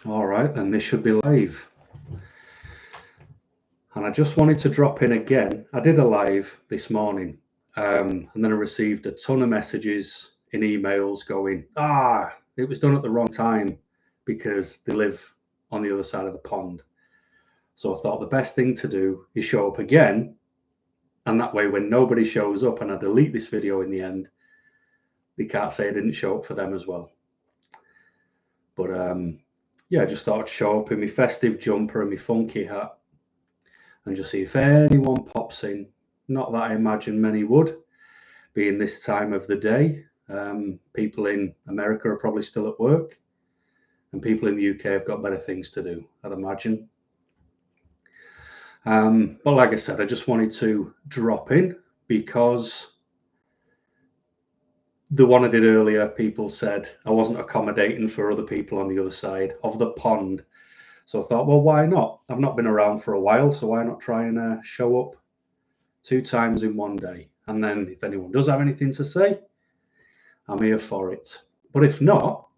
All right, then this should be live. And I just wanted to drop in again. I did a live this morning, and then I received a ton of messages in emails going, it was done at the wrong time because they live on the other side of the pond. So I thought the best thing to do is show up again. And that way, when nobody shows up and I delete this video in the end, they can't say I didn't show up for them as well. But yeah, I just thought I'd show up in my festive jumper and my funky hat and just see if anyone pops in. Not that I imagine many would, being this time of the day. People in America are probably still at work, and people in the UK have got better things to do, I'd imagine. But like I said, I just wanted to drop in because the one I did earlier, people said I wasn't accommodating for other people on the other side of the pond. So I thought, well, why not? I've not been around for a while, so why not try and show up 2 times in one day? And then if anyone does have anything to say, I'm here for it. But if not,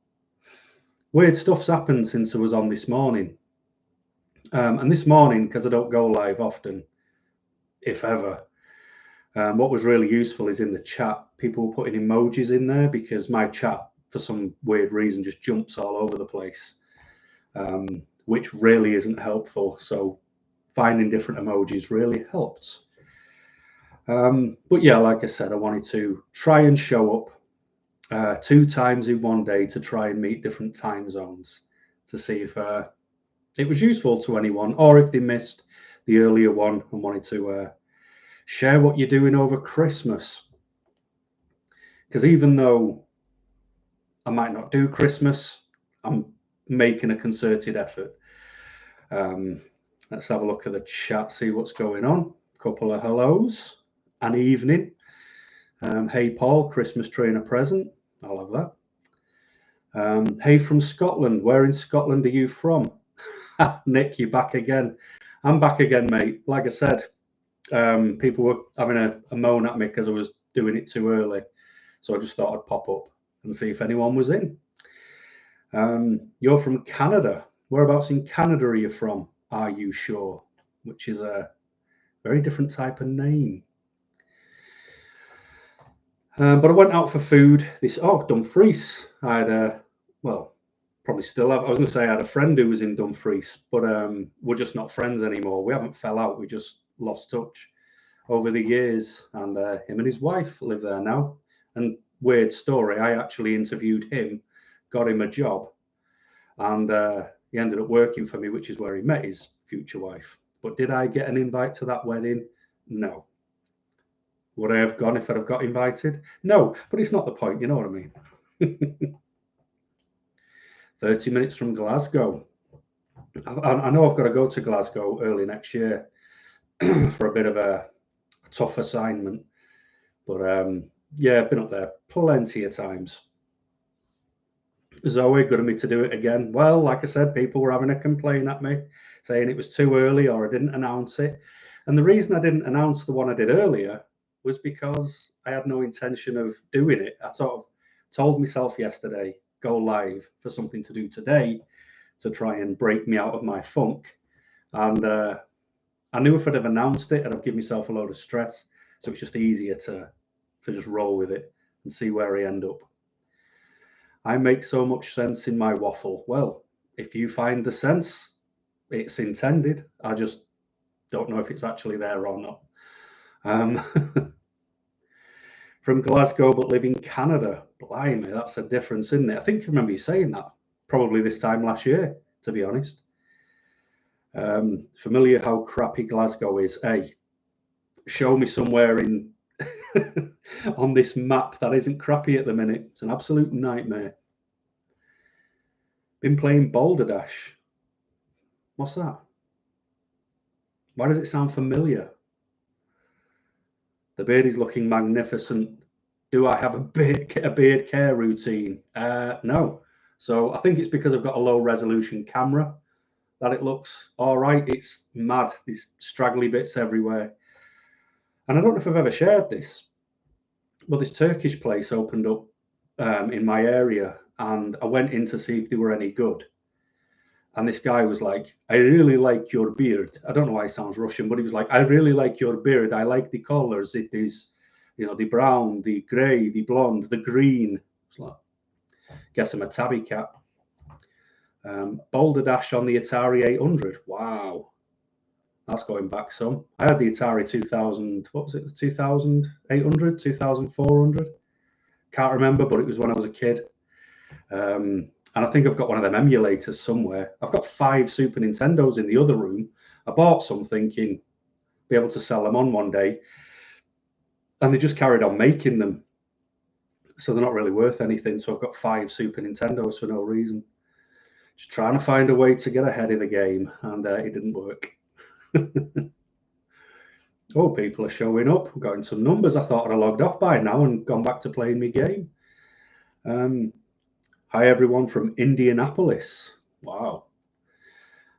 weird stuff's happened since I was on this morning. And this morning, because I don't go live often, if ever, what was really useful is in the chat, people were putting emojis in there because my chat, for some weird reason, just jumps all over the place, which really isn't helpful. So finding different emojis really helped. But yeah, like I said, I wanted to try and show up 2 times in one day to try and meet different time zones to see if it was useful to anyone, or if they missed the earlier one and wanted to share what you're doing over Christmas. Because even though I might not do Christmas, I'm making a concerted effort. Let's have a look at the chat, see what's going on. A couple of hellos. An evening. Hey Paul, Christmas tree and a present. I love that. Hey from Scotland. Where in Scotland are you from? Nick, you're back again. I'm back again, mate. Like I said, people were having a moan at me because I was doing it too early. So I just thought I'd pop up and see if anyone was in. You're from Canada. Whereabouts in Canada are you from? Are you sure? Which is a very different type of name. But I went out for food. Dumfries. I had probably still have. I was going to say I had a friend who was in Dumfries, but we're just not friends anymore. We haven't fell out. We just lost touch over the years. And him and his wife live there now. And weird story, I actually interviewed him, got him a job, and he ended up working for me, which is where he met his future wife. But did I get an invite to that wedding? No. Would I have gone if I'd have got invited? No, but it's not the point, you know what I mean? 30 minutes from Glasgow. I know I've got to go to Glasgow early next year for a bit of a tough assignment. But yeah, I've been up there plenty of times. Zoe, good of me to do it again. Well, like I said, people were having a complaint at me, saying it was too early or I didn't announce it. And the reason I didn't announce the one I did earlier was because I had no intention of doing it. I sort of told myself yesterday, go live for something to do today to try and break me out of my funk. And I knew if I'd have announced it, I'd have given myself a load of stress. So it's just easier to just roll with it and see where I end up. I make so much sense in my waffle. Well, if you find the sense, it's intended. I just don't know if it's actually there or not. From Glasgow, but live in Canada. Blimey, that's a difference, isn't it? I think I remember you saying that probably this time last year, to be honest. Familiar how crappy Glasgow is. Hey, show me somewhere in on this map that isn't crappy at the minute. It's an absolute nightmare. Been playing Boulder Dash. What's that? Why does it sound familiar? The beard is looking magnificent. Do I have a beard care routine? No. So I think it's because I've got a low resolution camera that it looks all right. It's mad. These straggly bits everywhere. And I don't know if I've ever shared this, but this Turkish place opened up in my area, and I went in to see if they were any good. And this guy was like, I really like your beard. I don't know why he sounds Russian, but he was like, I really like your beard. I like the colors. It is, the brown, the grey, the blonde, the green. It's like, guess I'm a tabby cat. Boulder Dash on the Atari 800. Wow. That's going back some. I had the Atari 2000, what was it, the 2800, 2400? Can't remember, but it was when I was a kid. And I think I've got one of them emulators somewhere. I've got 5 Super Nintendos in the other room. I bought some thinking be able to sell them on one day. And they just carried on making them. So they're not really worth anything. So I've got 5 Super Nintendos for no reason. Just trying to find a way to get ahead in the game. And it didn't work. Oh, people are showing up. We've got some numbers. I thought I'd have logged off by now and gone back to playing my game. Hi, everyone from Indianapolis. Wow.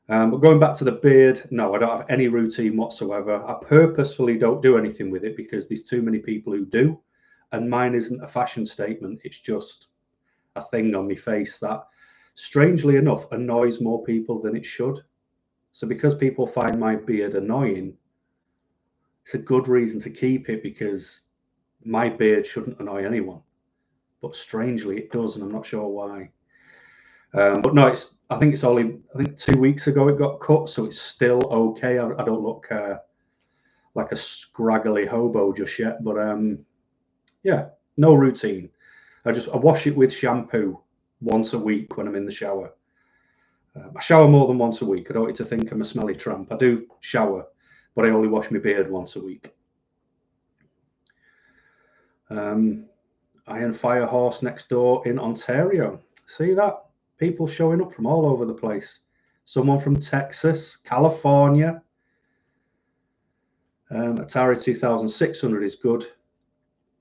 But going back to the beard, no, I don't have any routine whatsoever. I purposefully don't do anything with it because there's too many people who do. And mine isn't a fashion statement. It's just a thing on my face that, strangely enough, annoys more people than it should. So because people find my beard annoying, it's a good reason to keep it because my beard shouldn't annoy anyone. But strangely, it does, and I'm not sure why. But no, I think 2 weeks ago it got cut, so it's still okay. I don't look like a scraggly hobo just yet, but yeah, no routine. I wash it with shampoo once a week when I'm in the shower. I shower more than once a week. I don't want you to think I'm a smelly tramp. I do shower, but I only wash my beard once a week. Iron Fire Horse next door in Ontario. See that? People showing up from all over the place. Someone from Texas, California. Atari 2600 is good.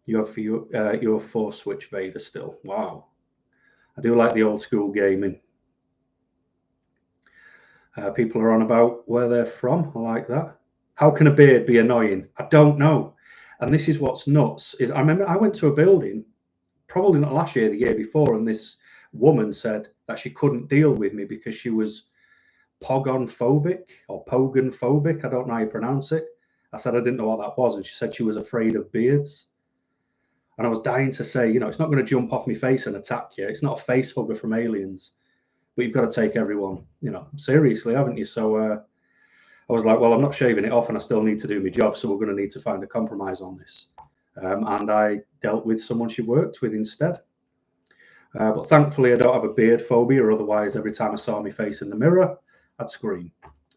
You have your 4-switch Vader still. Wow. I do like the old school gaming. People are on about where they're from. I like that. How can a beard be annoying? I don't know. And this is what's nuts. Is I remember I went to a building, probably not last year, the year before, and this woman said that she couldn't deal with me because she was pogon-phobic or pogan-phobic. I don't know how you pronounce it. I said I didn't know what that was, and she said she was afraid of beards. And I was dying to say, it's not going to jump off my face and attack you. It's not a face hugger from Aliens, but you've got to take everyone, seriously, haven't you? So I was like, well, I'm not shaving it off, and I still need to do my job, so we're going to need to find a compromise on this. And I dealt with someone she worked with instead. But thankfully, I don't have a beard phobia, or otherwise, every time I saw my face in the mirror, I'd scream.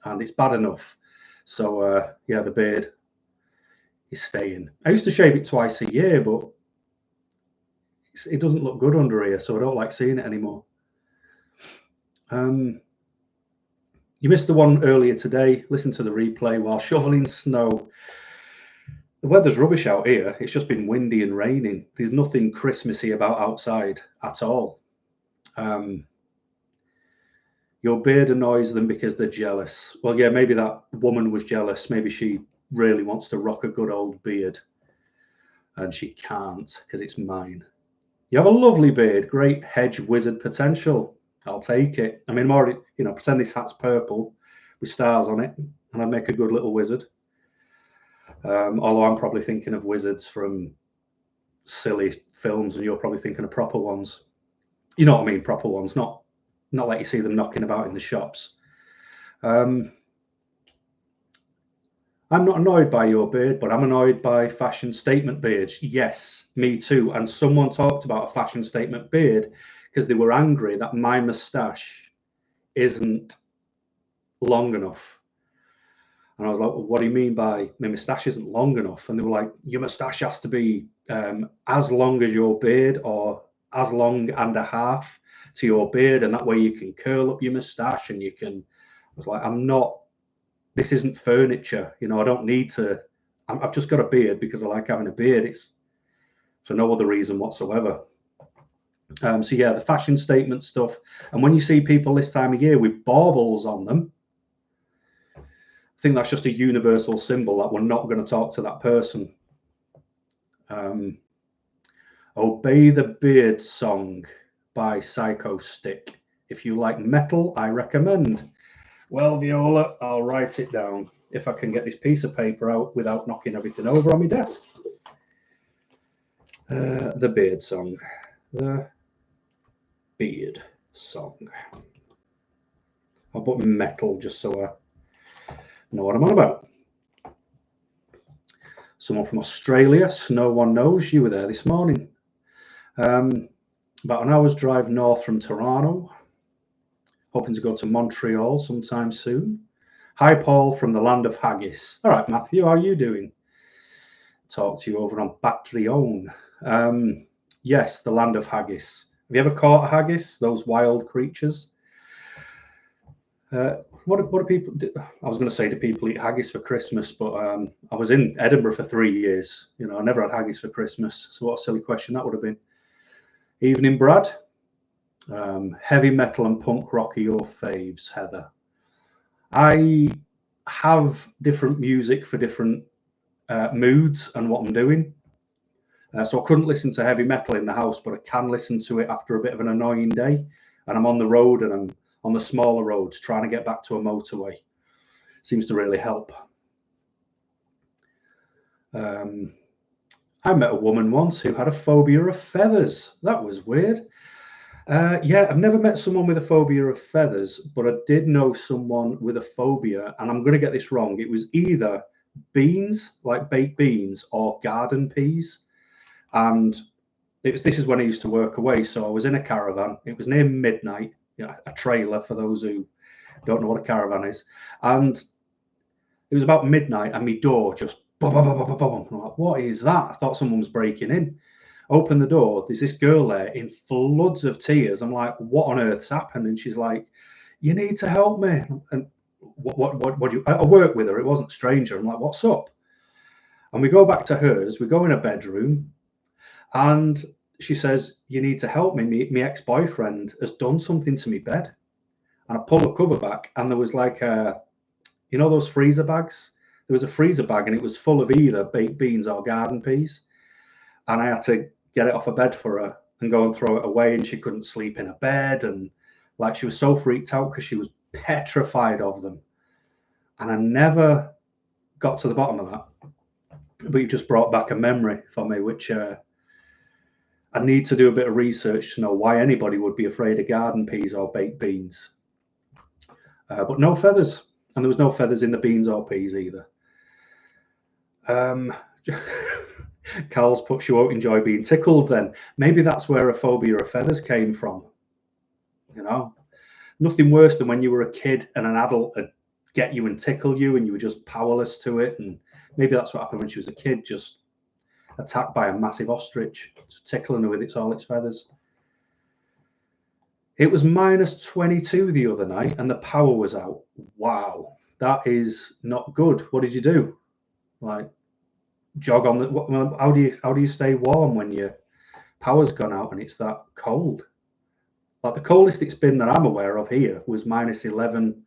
And it's bad enough. So, yeah, the beard is staying. I used to shave it twice a year, but it doesn't look good under here, so I don't like seeing it anymore. You missed the one earlier today. Listen to the replay while shoveling snow. The weather's rubbish out here. It's just been windy and raining. There's nothing Christmassy about outside at all. Your beard annoys them because they're jealous. Well, yeah, maybe that woman was jealous. Maybe she really wants to rock a good old beard and she can't because it's mine. You have a lovely beard. Great hedge wizard potential. I'll take it. I mean, I'm already, pretend this hat's purple with stars on it and I'd make a good little wizard. Although I'm probably thinking of wizards from silly films and you're probably thinking of proper ones. You know what I mean? Proper ones, not like you see them knocking about in the shops. I'm not annoyed by your beard, but I'm annoyed by fashion statement beards. Yes, me too. And someone talked about a fashion statement beard because they were angry that my moustache isn't long enough. And I was like, well, what do you mean by my moustache isn't long enough? And they were like, your moustache has to be as long as your beard or as long and a half to your beard. And that way you can curl up your moustache and you can, I was like, this isn't furniture. I don't need to, I've just got a beard because I like having a beard. It's for no other reason whatsoever. So yeah, the fashion statement stuff. And when you see people this time of year with baubles on them, I think that's just a universal symbol that we're not going to talk to that person. Obey the Beard song by Psycho Stick If you like metal, I recommend. Well, Viola, I'll write it down if I can get this piece of paper out without knocking everything over on my desk. The Beard Song. The Beard Song. I'll put metal just so I know what I'm on about. Someone from Australia, no one knows, you were there this morning. About an hour's drive north from Toronto. Hoping to go to Montreal sometime soon. Hi, Paul, from the land of haggis. All right, Matthew, how are you doing? Talk to you over on Patreon. Yes, the land of haggis. Have you ever caught a haggis? Those wild creatures? What do people do? I was going to say, do people eat haggis for Christmas? But I was in Edinburgh for 3 years. You know, I never had haggis for Christmas. So what a silly question that would have been. Evening, Brad. Heavy metal and punk rock are your faves, Heather. I have different music for different moods and what I'm doing. So I couldn't listen to heavy metal in the house, but I can listen to it after a bit of an annoying day. And I'm on the road and I'm on the smaller roads trying to get back to a motorway. Seems to really help. I met a woman once who had a phobia of feathers. That was weird. Yeah, I've never met someone with a phobia of feathers, but I did know someone with a phobia, and I'm going to get this wrong. It was either beans, like baked beans, or garden peas. And this is when I used to work away. So I was in a caravan. It was near midnight, you know, a trailer for those who don't know what a caravan is. And it was about midnight, and my door just boom, boom, boom, boom, boom. I'm like, what is that? I thought someone was breaking in. Open the door. There's this girl there in floods of tears. I'm like, what on earth's happened? And she's like, you need to help me. And what do you? I work with her. It wasn't a stranger. I'm like, what's up? And we go back to hers. We go in a bedroom, and she says, you need to help me. My ex-boyfriend has done something to my bed. And I pull the cover back, and there was like you know those freezer bags? There was a freezer bag, and it was full of either baked beans or garden peas. And I had to get it off a bed for her and go and throw it away. And she couldn't sleep in a bed. And like she was so freaked out because she was petrified of them. And I never got to the bottom of that. But you just brought back a memory for me, which I need to do a bit of research to know why anybody would be afraid of garden peas or baked beans. But no feathers. And there was no feathers in the beans or peas either. Carl's put, you won't enjoy being tickled then. Maybe that's where a phobia of feathers came from. You know, nothing worse than when you were a kid and an adult would get you and tickle you and you were just powerless to it. And maybe that's what happened when she was a kid, just attacked by a massive ostrich, just tickling her with all its feathers. It was minus 22 the other night and the power was out. Wow, that is not good. What did you do? Like, jog on the, how do you stay warm when your power's gone out and it's that cold? Like the coldest it's been that I'm aware of here was minus 11,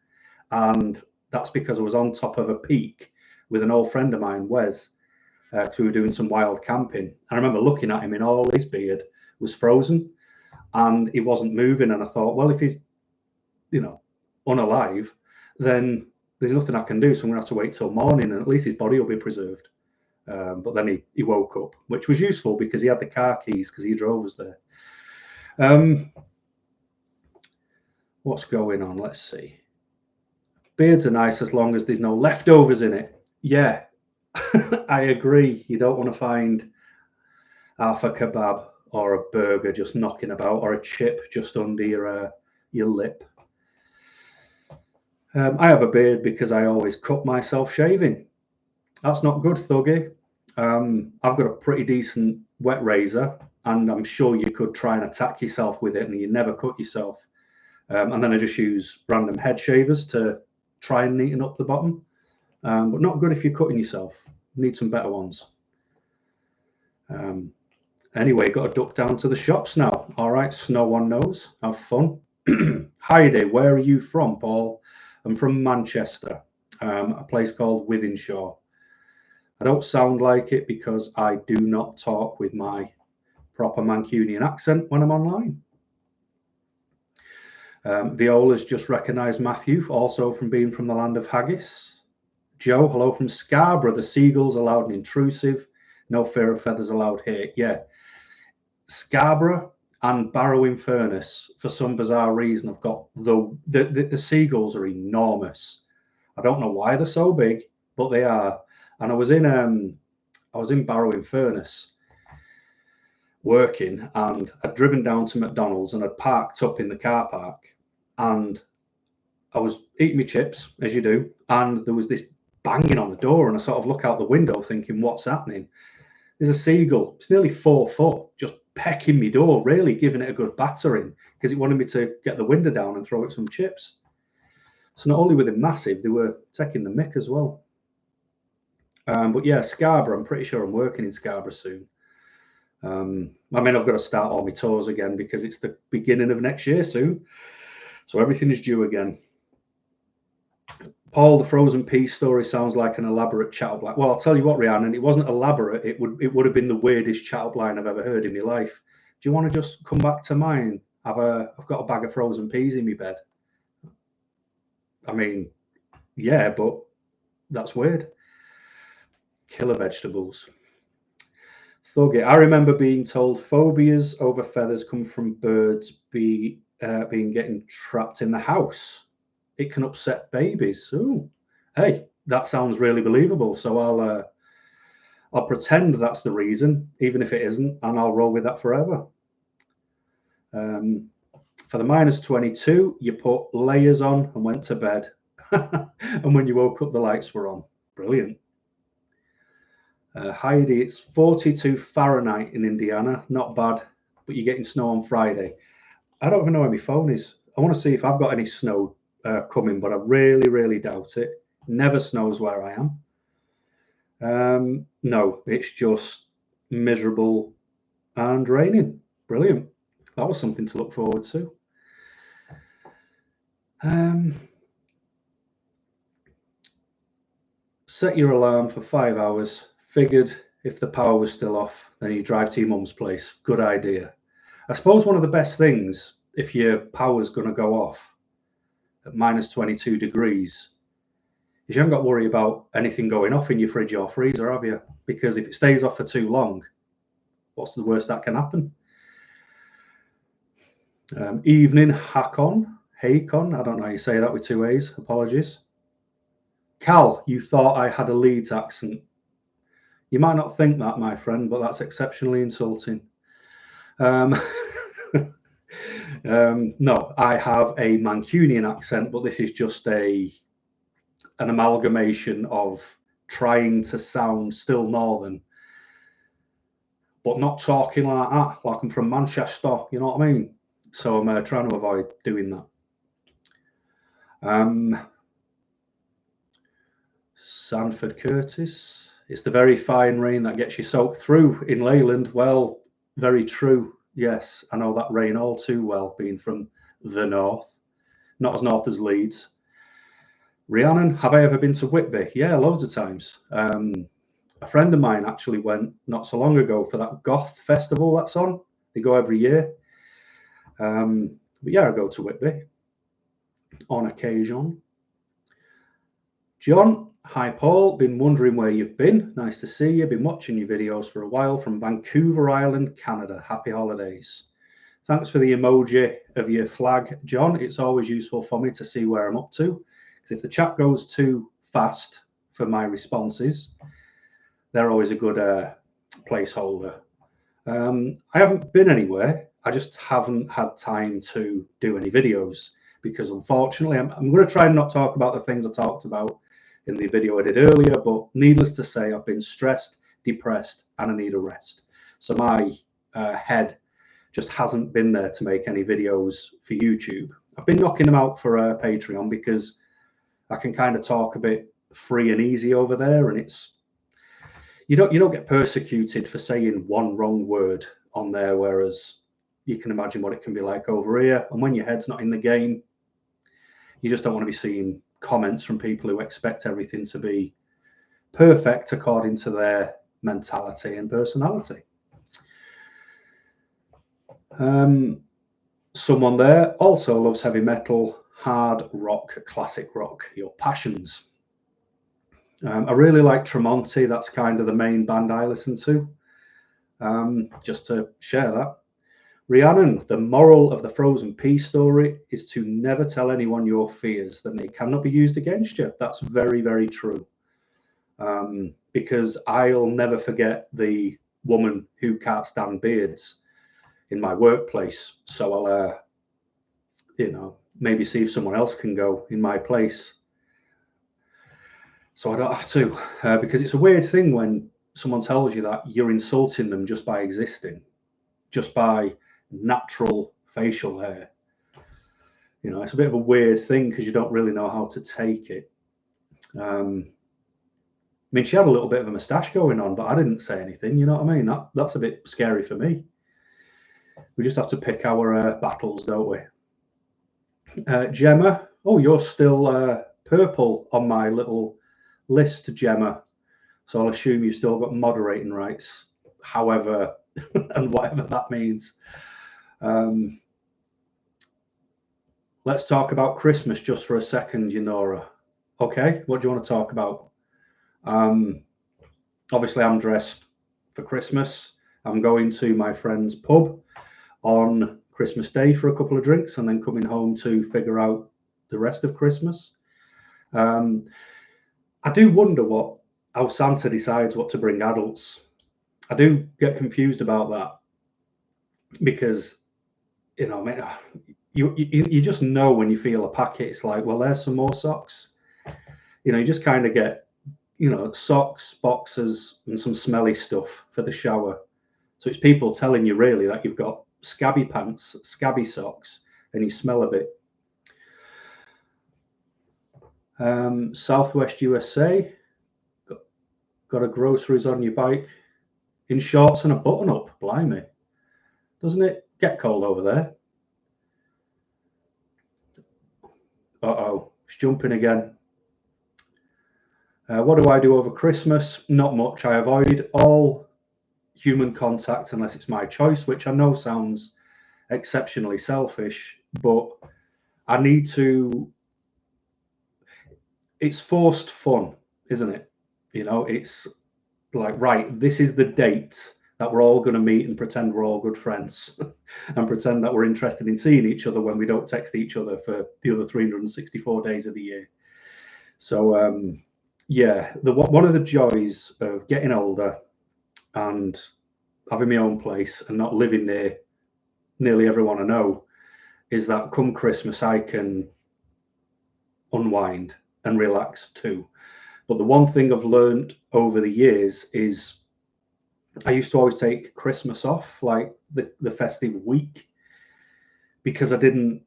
and that's because I was on top of a peak with an old friend of mine, Wes, because we were doing some wild camping. I remember looking at him, and all his beard was frozen and he wasn't moving, and I thought, well, if he's, you know, unalive, then there's nothing I can do, so I'm gonna have to wait till morning and at least his body will be preserved. But then he woke up, which was useful because he had the car keys because he drove us there. What's going on? Let's see. Beards are nice as long as there's no leftovers in it. Yeah, I agree. You don't want to find half a kebab or a burger just knocking about, or a chip just under your lip. I have a beard because I always cut myself shaving. That's not good, Thuggy. I've got a pretty decent wet razor, and I'm sure you could try and attack yourself with it and you never cut yourself. And then I just use random head shavers to try and neaten up the bottom. But not good if you're cutting yourself. You need some better ones. Anyway, got to duck down to the shops now. All right, no one knows. Have fun. Heidi, where are you from, Paul? I'm from Manchester, a place called Wythenshawe. I don't sound like it because I do not talk with my proper Mancunian accent when I'm online. Viola's just recognised Matthew, also from being from the land of haggis. Joe, hello from Scarborough. The seagulls are loud and intrusive. No fear of feathers allowed here. Yeah. Scarborough and Barrow-in-Furness, for some bizarre reason, have got the seagulls are enormous. I don't know why they're so big, but they are. And I was in Barrow-in-Furness working, and I'd driven down to McDonald's and I'd parked up in the car park, and I was eating my chips, as you do, and there was this banging on the door, and I sort of look out the window thinking, what's happening? There's a seagull. It's nearly 4 foot, just pecking me door, really giving it a good battering because it wanted me to get the window down and throw it some chips. So not only were they massive, they were taking the mick as well. But yeah, Scarborough, I'm pretty sure I'm working in Scarborough soon. I mean, I've got to start all my tours again because it's the beginning of next year soon. So everything is due again. Paul, the frozen pea story sounds like an elaborate chat up line. Well, I'll tell you what, Rhiannon, it wasn't elaborate. It would have been the weirdest chat up line I've ever heard in my life. Do you want to just come back to mine? I've got a bag of frozen peas in my bed. I mean, yeah, but that's weird. Killer vegetables. Thuggy, I remember being told phobias over feathers come from birds being getting trapped in the house. It can upset babies. Ooh, hey, that sounds really believable. So I'll pretend that's the reason, even if it isn't, and I'll roll with that forever. For the -22, you put layers on and went to bed, and when you woke up, the lights were on. Brilliant. Heidi, it's 42 Fahrenheit in Indiana. Not bad, but you're getting snow on Friday. I don't even know where my phone is. I want to see if I've got any snow coming, but I really, really doubt it. Never snows where I am. No, it's just miserable and raining. Brilliant. That was something to look forward to. Set your alarm for 5 hours. Figured if the power was still off, then you drive to your mum's place. Good idea. I suppose one of the best things, if your power's going to go off at -22 degrees, is you haven't got to worry about anything going off in your fridge or freezer, have you? Because if it stays off for too long, what's the worst that can happen? Evening, Hakon. I don't know how you say that with 2 A's. Apologies. Cal, you thought I had a Leeds accent. You might not think that, my friend, but that's exceptionally insulting. No, I have a Mancunian accent, but this is just an amalgamation of trying to sound still northern, but not talking like that, like I'm from Manchester, you know what I mean? So I'm trying to avoid doing that. Sanford Curtis, it's the very fine rain that gets you soaked through in Leyland. Well, very true. Yes, I know that rain all too well, being from the north, not as north as Leeds. Rhiannon, have I ever been to Whitby? Yeah, loads of times. A friend of mine actually went not so long ago for that goth festival that's on. They go every year. But yeah, I go to Whitby on occasion. John, hi Paul, been wondering where you've been. Nice to see you. Been watching your videos for a while from Vancouver Island, Canada. Happy holidays. Thanks for the emoji of your flag, John. It's always useful for me to see where I'm up to. Because if the chat goes too fast for my responses, they're always a good placeholder. I haven't been anywhere. I just haven't had time to do any videos because unfortunately, I'm going to try and not talk about the things I talked about in the video I did earlier, but needless to say, I've been stressed, depressed, and I need a rest. So my head just hasn't been there to make any videos for YouTube. I've been knocking them out for Patreon because I can kind of talk a bit free and easy over there, and it's you don't get persecuted for saying one wrong word on there, whereas you can imagine what it can be like over here. And when your head's not in the game, you just don't want to be seeing comments from people who expect everything to be perfect according to their mentality and personality. Someone there also loves heavy metal, hard rock, classic rock, your passions. I really like Tremonti. That's kind of the main band I listen to. Just to share that. Rhiannon, the moral of the frozen pea story is to never tell anyone your fears, then they cannot be used against you. That's very, very true. Because I'll never forget the woman who can't stand beards in my workplace. So I'll, maybe see if someone else can go in my place. So I don't have to, because it's a weird thing when someone tells you that you're insulting them just by existing, just by natural facial hair. It's a bit of a weird thing because you don't really know how to take it. I mean, she had a little bit of a moustache going on, but I didn't say anything. You know what I mean? That's a bit scary for me. We just have to pick our battles, don't we? Gemma, oh, you're still purple on my little list, Gemma. So I'll assume you've still got moderating rights, however, and whatever that means. Let's talk about Christmas just for a second, Yunora. Okay, what do you want to talk about? Obviously, I'm dressed for Christmas. I'm going to my friend's pub on Christmas Day for a couple of drinks and then coming home to figure out the rest of Christmas. I do wonder how Santa decides what to bring adults. I do get confused about that because, you just know when you feel a packet. It's like, well, there's some more socks. You just kind of get, socks, boxes, and some smelly stuff for the shower. So it's people telling you really that you've got scabby pants, scabby socks, and you smell a bit. Southwest USA, got a groceries on your bike in shorts and a button up. Blimey, doesn't it get cold over there? Uh-oh, it's jumping again. What do I do over Christmas? Not much. I avoid all human contact unless it's my choice, which I know sounds exceptionally selfish, but I need to. It's forced fun, isn't it? It's like, right, this is the date that we're all going to meet and pretend we're all good friends and pretend that we're interested in seeing each other when we don't text each other for the other 364 days of the year. So, yeah, one of the joys of getting older and having my own place and not living near nearly everyone I know is that come Christmas, I can unwind and relax too. But the one thing I've learned over the years is I used to always take Christmas off, like the festive week, because I didn't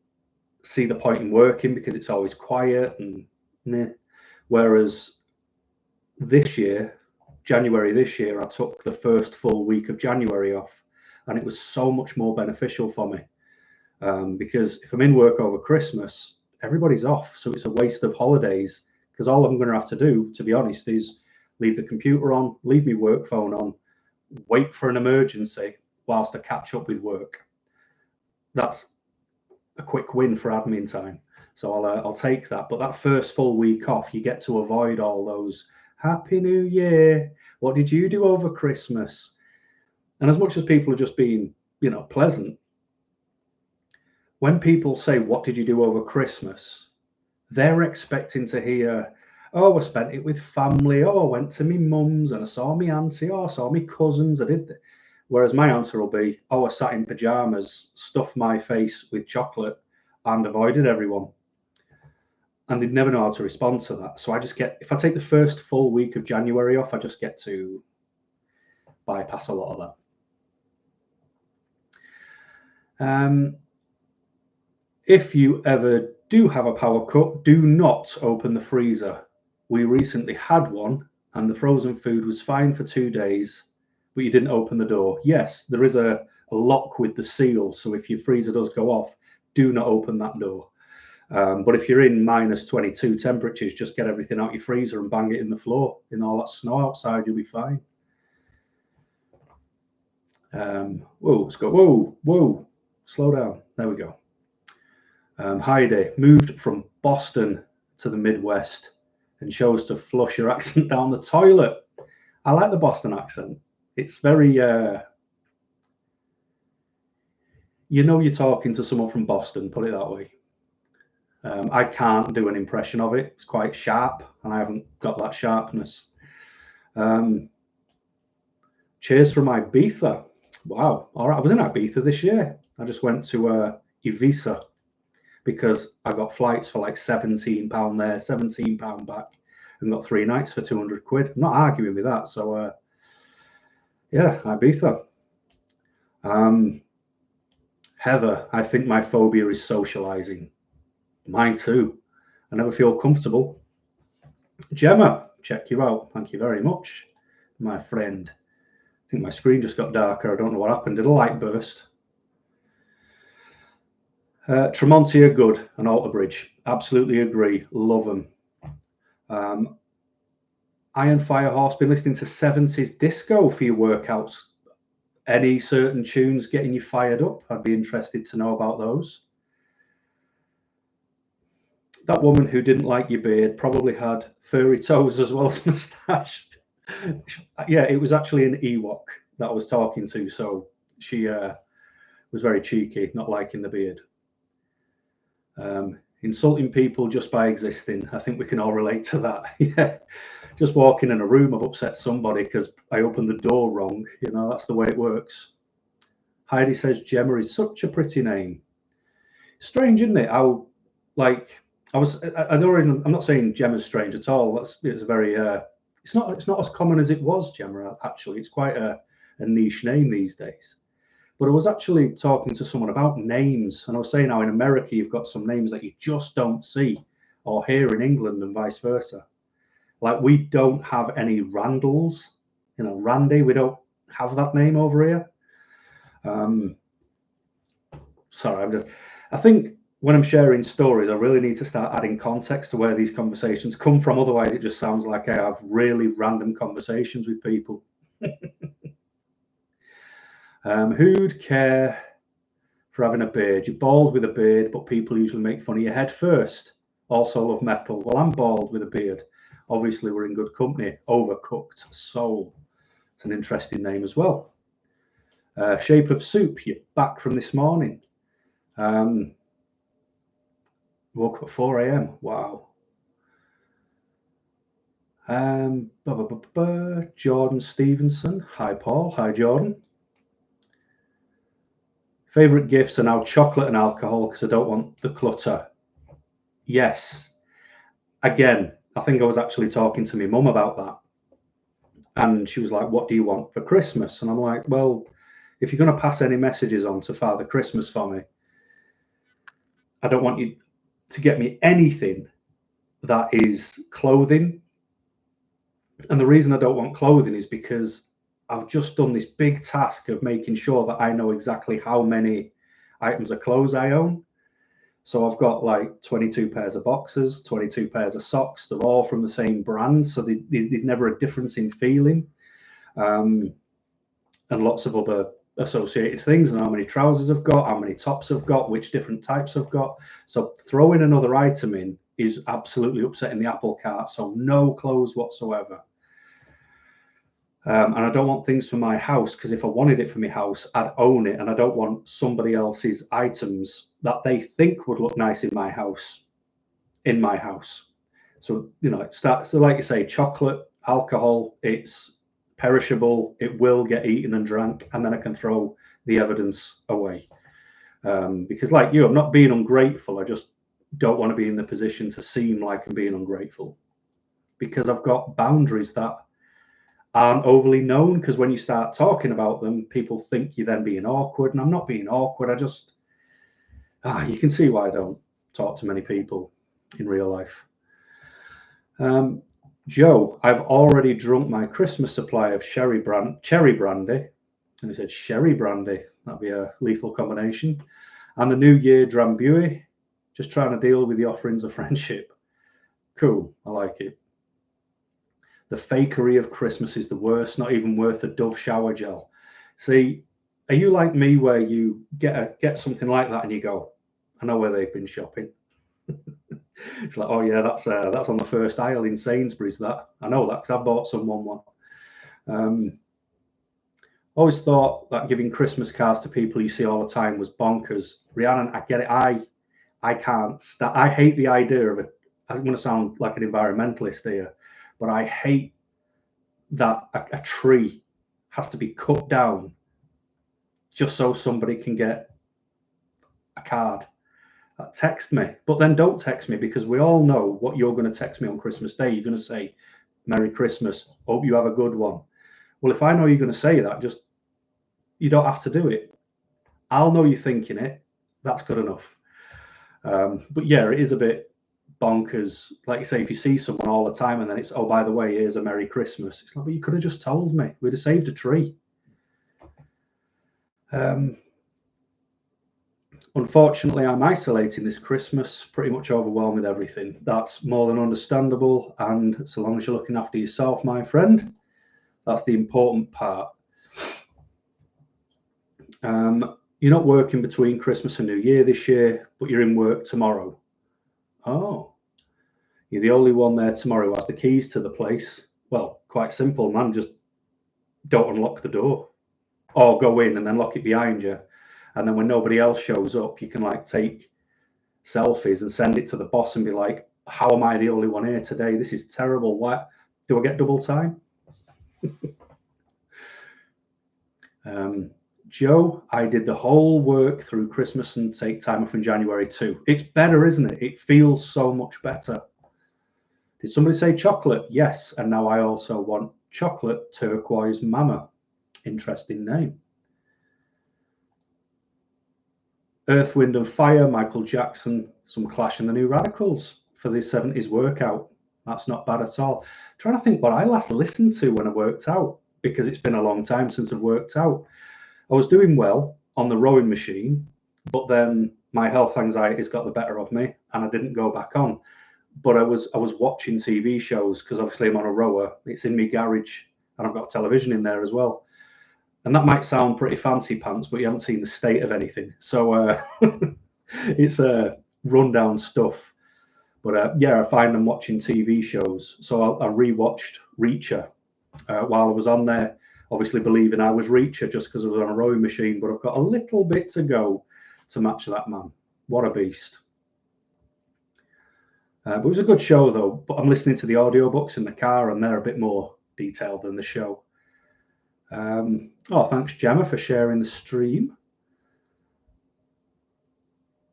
see the point in working because it's always quiet and meh. Whereas this year, January this year, I took the first full week of January off, and it was so much more beneficial for me. Because if I'm in work over Christmas, everybody's off, so it's a waste of holidays. Because all I'm going to have to do, to be honest, is leave the computer on, leave my work phone on, wait for an emergency whilst I catch up with work. That's a quick win for admin time. So I'll take that. But that first full week off, you get to avoid all those Happy New Year. What did you do over Christmas? And as much as people are just being, pleasant, when people say, what did you do over Christmas? They're expecting to hear, oh, I spent it with family. Oh, I went to my mum's and I saw my auntie. Oh, I saw my cousins. I did that. Whereas my answer will be, oh, I sat in pajamas, stuffed my face with chocolate and avoided everyone. And they'd never know how to respond to that. So if I take the first full week of January off, I just get to bypass a lot of that. If you ever do have a power cut, do not open the freezer. We recently had one and the frozen food was fine for 2 days, but you didn't open the door. Yes, there is a lock with the seal. So if your freezer does go off, do not open that door. But if you're in -22 temperatures, just get everything out your freezer and bang it in the floor. In all that snow outside, you'll be fine. Whoa, let's go. Whoa. Slow down. There we go. Heidi moved from Boston to the Midwest and chose to flush your accent down the toilet. I like the Boston accent. It's very, you're talking to someone from Boston, put it that way. I can't do an impression of it. It's quite sharp, and I haven't got that sharpness. Cheers from Ibiza. Wow. All right. I was in Ibiza this year. I just went to Ibiza because I got flights for like £17 there, £17 back, and got 3 nights for 200 quid. I'm not arguing with that. So, yeah, Ibiza. Heather, I think my phobia is socializing. Mine too. I never feel comfortable. Gemma, check you out. Thank you very much, my friend. I think my screen just got darker. I don't know what happened. Did a light burst? Tremonti are good, and Alter Bridge. Absolutely agree. Love them. Iron Fire Horse, been listening to 70s disco for your workouts. Any certain tunes getting you fired up? I'd be interested to know about those. That woman who didn't like your beard probably had furry toes as well as moustache. Yeah, it was actually an Ewok that I was talking to, so she was very cheeky, not liking the beard. Insulting people just by existing. I think we can all relate to that. Yeah, just walking in a room, I've upset somebody because I opened the door wrong. That's the way it works. Heidi says Gemma is such a pretty name. Strange, isn't it? I'm not saying Gemma's strange at all. It's very. It's not as common as it was, Gemma. Actually, it's quite a niche name these days. But I was actually talking to someone about names, and I was saying how in America you've got some names that you just don't see or hear in England, and vice versa. Like we don't have any Randalls, Randy. We don't have that name over here. Sorry, I think when I'm sharing stories, I really need to start adding context to where these conversations come from. Otherwise, it just sounds like I have really random conversations with people. Who'd care for having a beard? You're bald with a beard, but people usually make fun of your head first. Also love metal. Well, I'm bald with a beard. Obviously, we're in good company. Overcooked Soul. It's an interesting name as well. Shape of Soup. You're back from this morning. Woke up at 4 a.m. Wow. Jordan Stevenson. Hi, Paul. Hi, Jordan. Favorite gifts are now chocolate and alcohol because I don't want the clutter. Yes. Again, I think I was actually talking to my mum about that. And she was like, what do you want for Christmas? And I'm like, well, if you're going to pass any messages on to Father Christmas for me, I don't want you to get me anything that is clothing. And the reason I don't want clothing is because I've just done this big task of making sure that I know exactly how many items of clothes I own. So I've got like 22 pairs of boxers, 22 pairs of socks. They're all from the same brand. So there's never a difference in feeling. And lots of other associated things, and how many trousers I've got, how many tops I've got, which different types I've got. So throwing another item in is absolutely upsetting the apple cart. So no clothes whatsoever. And I don't want things for my house, because if I wanted it for my house, I'd own it, and I don't want somebody else's items that they think would look nice in my house. So, so like you say, chocolate, alcohol, it's perishable, it will get eaten and drank, and then I can throw the evidence away. Because like you, I'm not being ungrateful. I just don't want to be in the position to seem like I'm being ungrateful, because I've got boundaries that aren't overly known, because when you start talking about them, people think you're then being awkward, and I'm not being awkward. I just, you can see why I don't talk to many people in real life. Joe, I've already drunk my Christmas supply of cherry brandy. And he said sherry brandy. That'd be a lethal combination. And the New Year Drambuie. Just trying to deal with the offerings of friendship. Cool. I like it. The fakery of Christmas is the worst. Not even worth the Dove shower gel. See, Are you like me where you get something like that and you go, I know where they've been shopping. It's like, oh yeah, that's on the first aisle in Sainsbury's. That I know that because I bought someone one. Always thought that giving Christmas cards to people you see all the time was bonkers. Rhiannon, I get it. I can't. I hate the idea of it. I'm going to sound like an environmentalist here, but I hate that a tree has to be cut down just so somebody can get a card. Text me, but then don't text me because we all know what you're going to text me on Christmas Day. You're going to say, Merry Christmas. Hope you have a good one. Well, if I know you're going to say that, just you don't have to do it. I'll know you're thinking it. That's good enough. But yeah, it is a bit bonkers. Like you say, if you see someone all the time and then it's, oh, by the way, here's a Merry Christmas. It's like, well, you could have just told me. We'd have saved a tree. Unfortunately, I'm isolating this Christmas, pretty much overwhelmed with everything. That's more than understandable. And so long as you're looking after yourself, my friend, that's the important part. You're not working between Christmas and New Year this year, but you're in work tomorrow. Oh, you're the only one there tomorrow who has the keys to the place. Well, quite simple, man. Just don't unlock the door or go in and then lock it behind you. And then when nobody else shows up, you can like take selfies and send it to the boss and be like, how am I the only one here today? This is terrible. Why do I get double time? Joe, I did the whole work through Christmas and take time off in January too. It's better, isn't it? It feels so much better. Did somebody say chocolate? Yes. And now I also want chocolate turquoise mama. Interesting name. Earth, Wind and Fire, Michael Jackson, some Clash and the New Radicals for the 70s workout. That's not bad at all. I'm trying to think what I last listened to when I worked out, because it's been a long time since I've worked out. I was doing well on the rowing machine, but then my health anxiety's got the better of me and I didn't go back on. But I was watching TV shows because obviously I'm on a rower. It's in my garage and I've got television in there as well. And that might sound pretty fancy pants, but you haven't seen the state of anything. So it's rundown stuff. But yeah, I find I'm watching TV shows. So I rewatched Reacher while I was on there, obviously believing I was Reacher just because I was on a rowing machine. But I've got a little bit to go to match that man. What a beast. But it was a good show, though. But I'm listening to the audiobooks in the car, and they're a bit more detailed than the show. Oh, thanks, Gemma, for sharing the stream.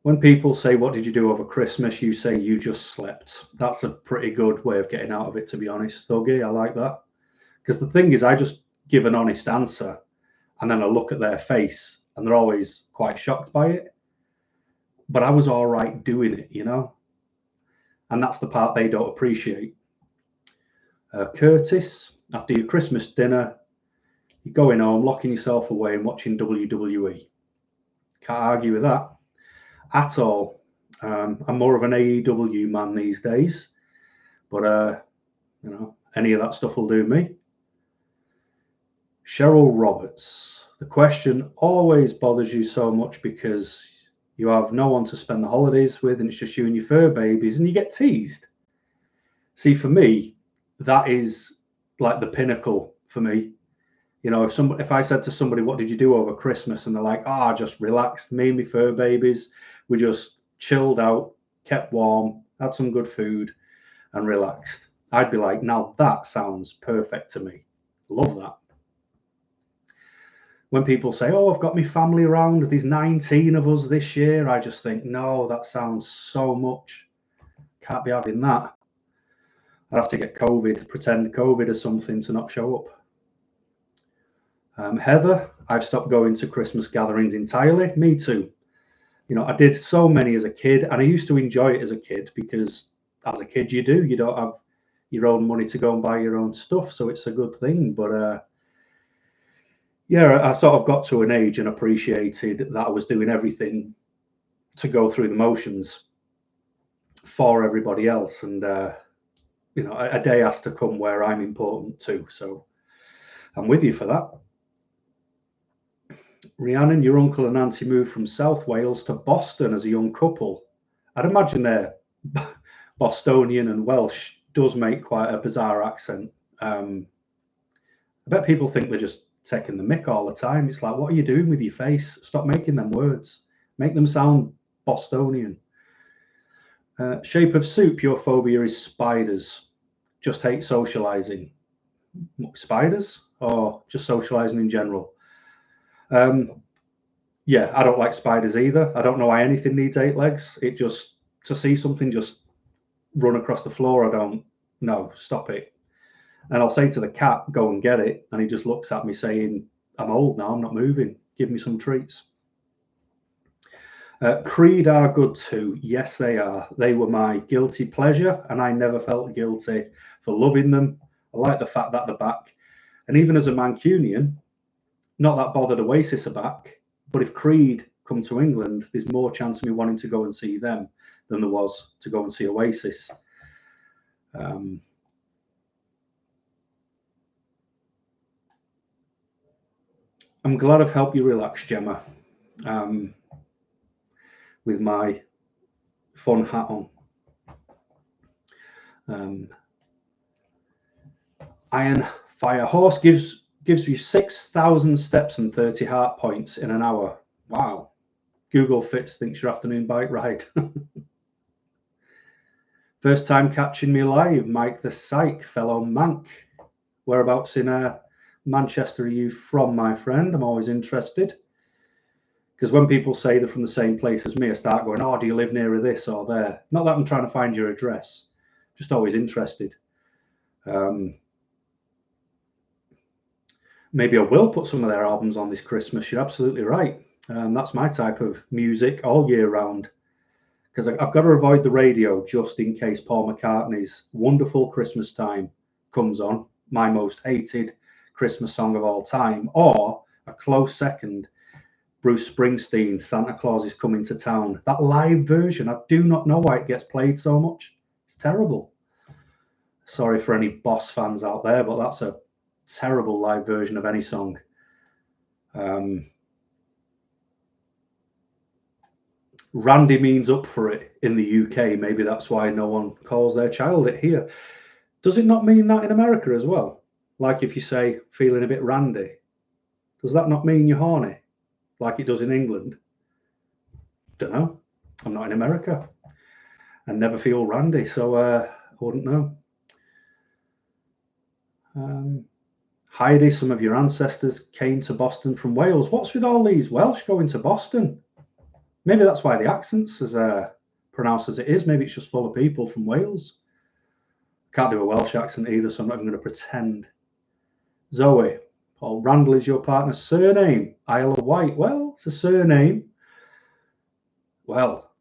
When people say, what did you do over Christmas? You say, you just slept. That's a pretty good way of getting out of it, to be honest, Thuggy. I like that. Because the thing is, I just give an honest answer, and then I look at their face, and they're always quite shocked by it. But I was all right doing it, you know? And that's the part they don't appreciate. Curtis, after your Christmas dinner, you're going home, locking yourself away and watching WWE. Can't argue with that at all. I'm more of an AEW man these days, but you know, any of that stuff will do me. Cheryl Roberts, the question always bothers you so much because you have no one to spend the holidays with and it's just you and your fur babies and you get teased. See, for me, that is like the pinnacle for me. You know, if I said to somebody, what did you do over Christmas? And they're like, oh, just relaxed. Me and my fur babies, we just chilled out, kept warm, had some good food and relaxed. I'd be like, now that sounds perfect to me. Love that. When people say, oh, I've got my family around, there's 19 of us this year, I just think, no, that sounds so much. Can't be having that. I'd have to get COVID, pretend COVID or something to not show up. Heather, I've stopped going to Christmas gatherings entirely. Me too. You know, I did so many as a kid, and I used to enjoy it as a kid because as a kid you don't have your own money to go and buy your own stuff, so it's a good thing. But yeah, I sort of got to an age and appreciated that I was doing everything to go through the motions for everybody else, and you know, a day has to come where I'm important too. So I'm with you for that. Rhiannon, your uncle and auntie moved from South Wales to Boston as a young couple. I'd imagine their Bostonian and Welsh does make quite a bizarre accent. I bet people think they're just taking the mick all the time. It's like, what are you doing with your face? Stop making them words. Make them sound Bostonian. Shape of soup, your phobia is spiders. Just hate socializing. Spiders or just socializing in general? Yeah, I don't like spiders either. I don't know why anything needs 8 legs. It just, to see something just run across the floor, I don't, no, stop it. And I'll say to the cat, go and get it. And he just looks at me saying, I'm old now, I'm not moving. Give me some treats. Creed are good too. Yes, they are. They were my guilty pleasure, and I never felt guilty for loving them. I like the fact that they're back. And even as a Mancunian, not that bothered Oasis are back, but if Creed come to England, there's more chance of me wanting to go and see them than there was to go and see Oasis. I'm glad I've helped you relax, Gemma, with my fun hat on. Iron Fire Horse gives you 6,000 steps and 30 heart points in an hour. Wow. Google Fits thinks your afternoon bike ride. First time catching me live, Mike the Psych, fellow Manc. Whereabouts in Manchester are you from, my friend? I'm always interested. Because when people say they're from the same place as me, I start going, oh, do you live near this or there? Not that I'm trying to find your address, just always interested. Maybe I will put some of their albums on this Christmas. You're absolutely right. That's my type of music all year round. Because I've got to avoid the radio just in case Paul McCartney's Wonderful Christmas Time comes on, my most hated Christmas song of all time, or a close second, Bruce Springsteen's Santa Claus is Coming to Town. That live version, I do not know why it gets played so much. It's terrible. Sorry for any Boss fans out there, but that's a terrible live version of any song. Randy means up for it in the UK. Maybe that's why no one calls their child it here. Does it not mean that in America as well? Like if you say feeling a bit randy, does that not mean you're horny? Like it does in England? Don't know. I'm not in America and never feel randy, so I wouldn't know. Heidi, some of your ancestors came to Boston from Wales. What's with all these Welsh going to Boston? Maybe that's why the accent's as pronounced as it is. Maybe it's just full of people from Wales. Can't do a Welsh accent either, so I'm not even going to pretend. Zoe, Paul Randall is your partner's surname. Isle of Wight. Well, it's a surname. Well,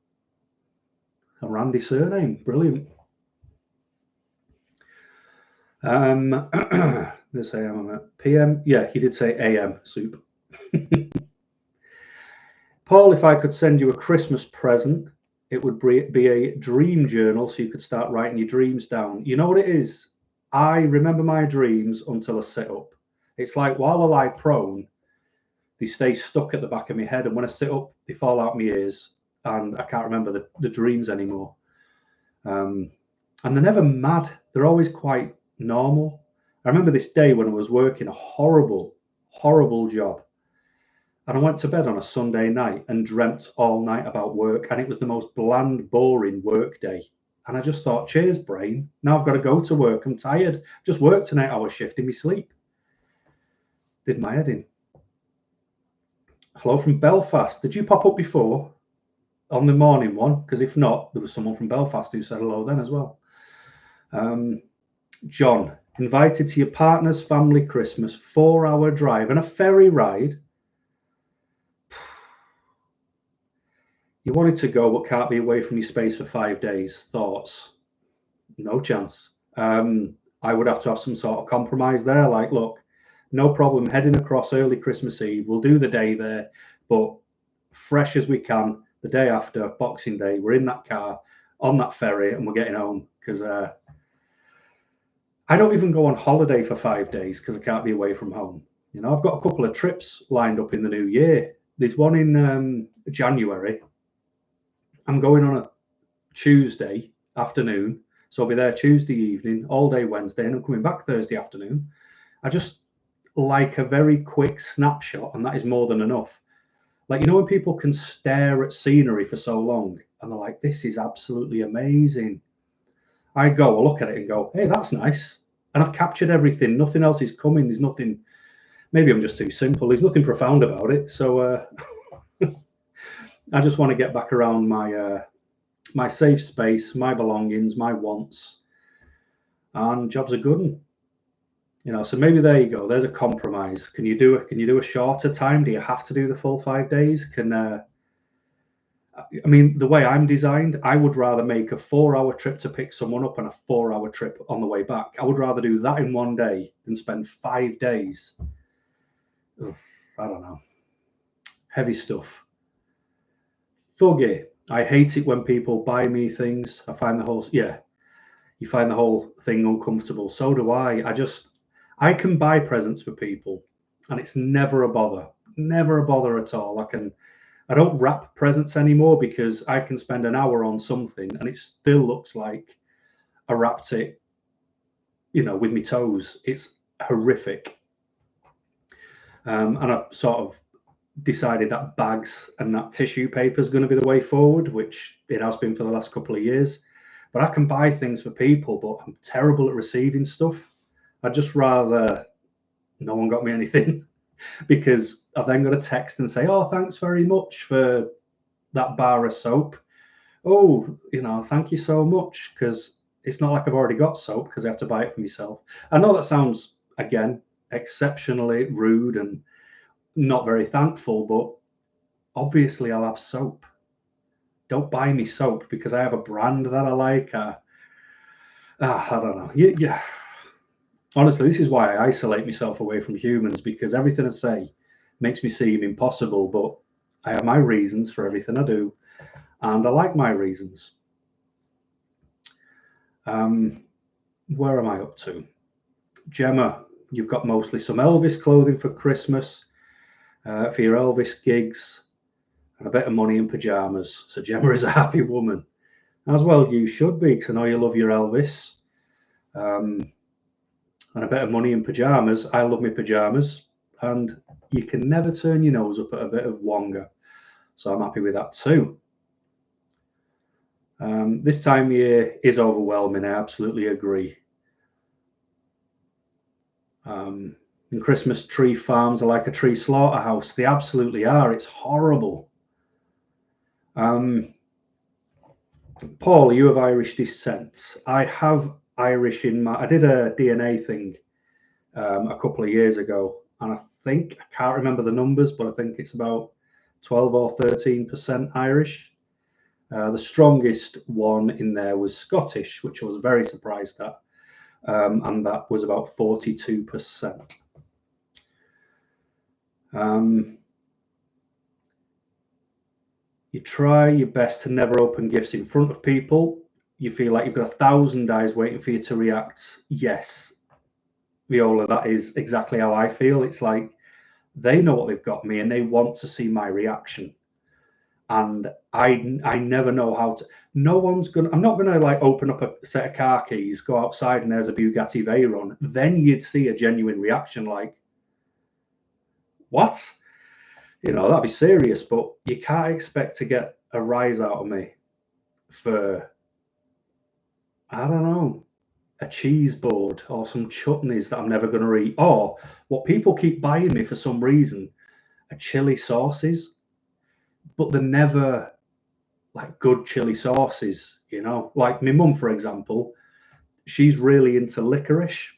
a Randy surname. Brilliant. This AM, PM. Yeah, he did say AM. Soup. Paul, if I could send you a Christmas present, it would be a dream journal so you could start writing your dreams down. You know what it is? I remember my dreams until I sit up. It's like while I lie prone, they stay stuck at the back of my head. And when I sit up, they fall out my ears and I can't remember the dreams anymore. And they're never mad. They're always quite normal. I remember this day when I was working a horrible, horrible job. And I went to bed on a Sunday night and dreamt all night about work. And it was the most bland, boring work day. And I just thought, cheers, brain. Now I've got to go to work. I'm tired. Just worked an 8-hour shift in my sleep. Did my head in. Hello from Belfast. Did you pop up before on the morning one? Because if not, there was someone from Belfast who said hello then as well. John, invited to your partner's family Christmas, 4-hour drive and a ferry ride. You wanted to go, but can't be away from your space for 5 days. Thoughts? No chance. I would have to have some sort of compromise there. Like, look, no problem heading across early Christmas Eve. We'll do the day there, but fresh as we can, the day after, Boxing Day, we're in that car, on that ferry, and we're getting home. Because I don't even go on holiday for 5 days because I can't be away from home. I've got a couple of trips lined up in the new year. There's one in January. I'm going on a Tuesday afternoon, so I'll be there Tuesday evening, all day Wednesday, and I'm coming back Thursday afternoon. I just like a very quick snapshot, and that is more than enough. Like, when people can stare at scenery for so long and they're like, this is absolutely amazing. I look at it and go, hey, that's nice. And I've captured everything. Nothing else is coming. There's nothing, maybe I'm just too simple. There's nothing profound about it. So I just want to get back around my safe space, my belongings, my wants, and jobs are good. So maybe there you go. There's a compromise. Can you do a shorter time? Do you have to do the full 5 days? The way I'm designed, I would rather make a 4-hour trip to pick someone up and a 4-hour trip on the way back. I would rather do that in one day than spend 5 days. I don't know. Heavy stuff. Thuggy. I hate it when people buy me things. You find the whole thing uncomfortable. So do I. I can buy presents for people and it's never a bother at all. I don't wrap presents anymore because I can spend an hour on something and it still looks like I wrapped it, with my toes. It's horrific. And I've sort of decided that bags and that tissue paper is going to be the way forward, which it has been for the last couple of years. But I can buy things for people, but I'm terrible at receiving stuff. I'd just rather no one got me anything because I've then got to text and say, oh, thanks very much for that bar of soap. Oh, thank you so much, because it's not like I've already got soap because I have to buy it for myself. I know that sounds, again, exceptionally rude and not very thankful, but obviously I'll have soap. Don't buy me soap because I have a brand that I like. I don't know. Yeah. Honestly, this is why I isolate myself away from humans, because everything I say makes me seem impossible, but I have my reasons for everything I do, and I like my reasons. Where am I up to? Gemma, you've got mostly some Elvis clothing for Christmas, for your Elvis gigs, and a bit of money in pajamas. So Gemma is a happy woman. As well you should be, because I know you love your Elvis. And a bit of money in pajamas. I love my pajamas, and you can never turn your nose up at a bit of Wonga. So I'm happy with that too. This time of year is overwhelming. I absolutely agree. And Christmas tree farms are like a tree slaughterhouse. They absolutely are. It's horrible. Paul, are you of Irish descent? I have Irish I did a DNA thing a couple of years ago, and I can't remember the numbers, but I think it's about 12 or 13% Irish. The strongest one in there was Scottish, which I was very surprised at, and that was about 42%. You try your best to never open gifts in front of people. You feel like you've got 1,000 eyes waiting for you to react. Yes, Viola, that is exactly how I feel. It's like they know what they've got me and they want to see my reaction. And I never know how to. I'm not gonna like open up a set of car keys, go outside, and there's a Bugatti Veyron. Then you'd see a genuine reaction like, what? That'd be serious, but you can't expect to get a rise out of me for, I don't know, a cheese board or some chutneys that I'm never going to eat. Or what people keep buying me for some reason are chili sauces, but they're never like good chili sauces, Like my mum, for example, she's really into licorice.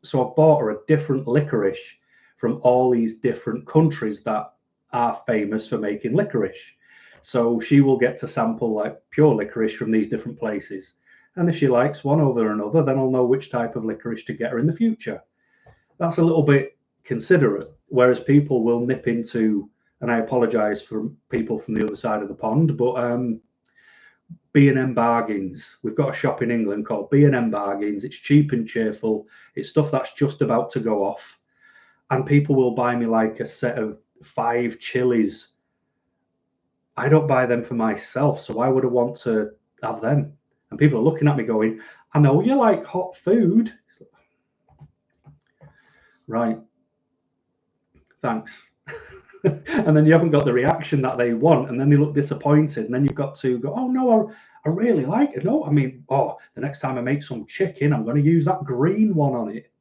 So I bought her a different licorice from all these different countries that are famous for making licorice. So she will get to sample like pure licorice from these different places. And if she likes one over another, then I'll know which type of licorice to get her in the future. That's a little bit considerate, whereas people will nip into, and I apologize for people from the other side of the pond, but B&M Bargains. We've got a shop in England called B&M Bargains. It's cheap and cheerful. It's stuff that's just about to go off. and people will buy me like a set of 5 chilies. I don't buy them for myself, so why would I want to have them? And people are looking at me going, I know you like hot food. Right, thanks. And then you haven't got the reaction that they want, and then they look disappointed, and then you've got to go, oh no, I really like it. No, I mean, oh, the next time I make some chicken, I'm going to use that green one on it.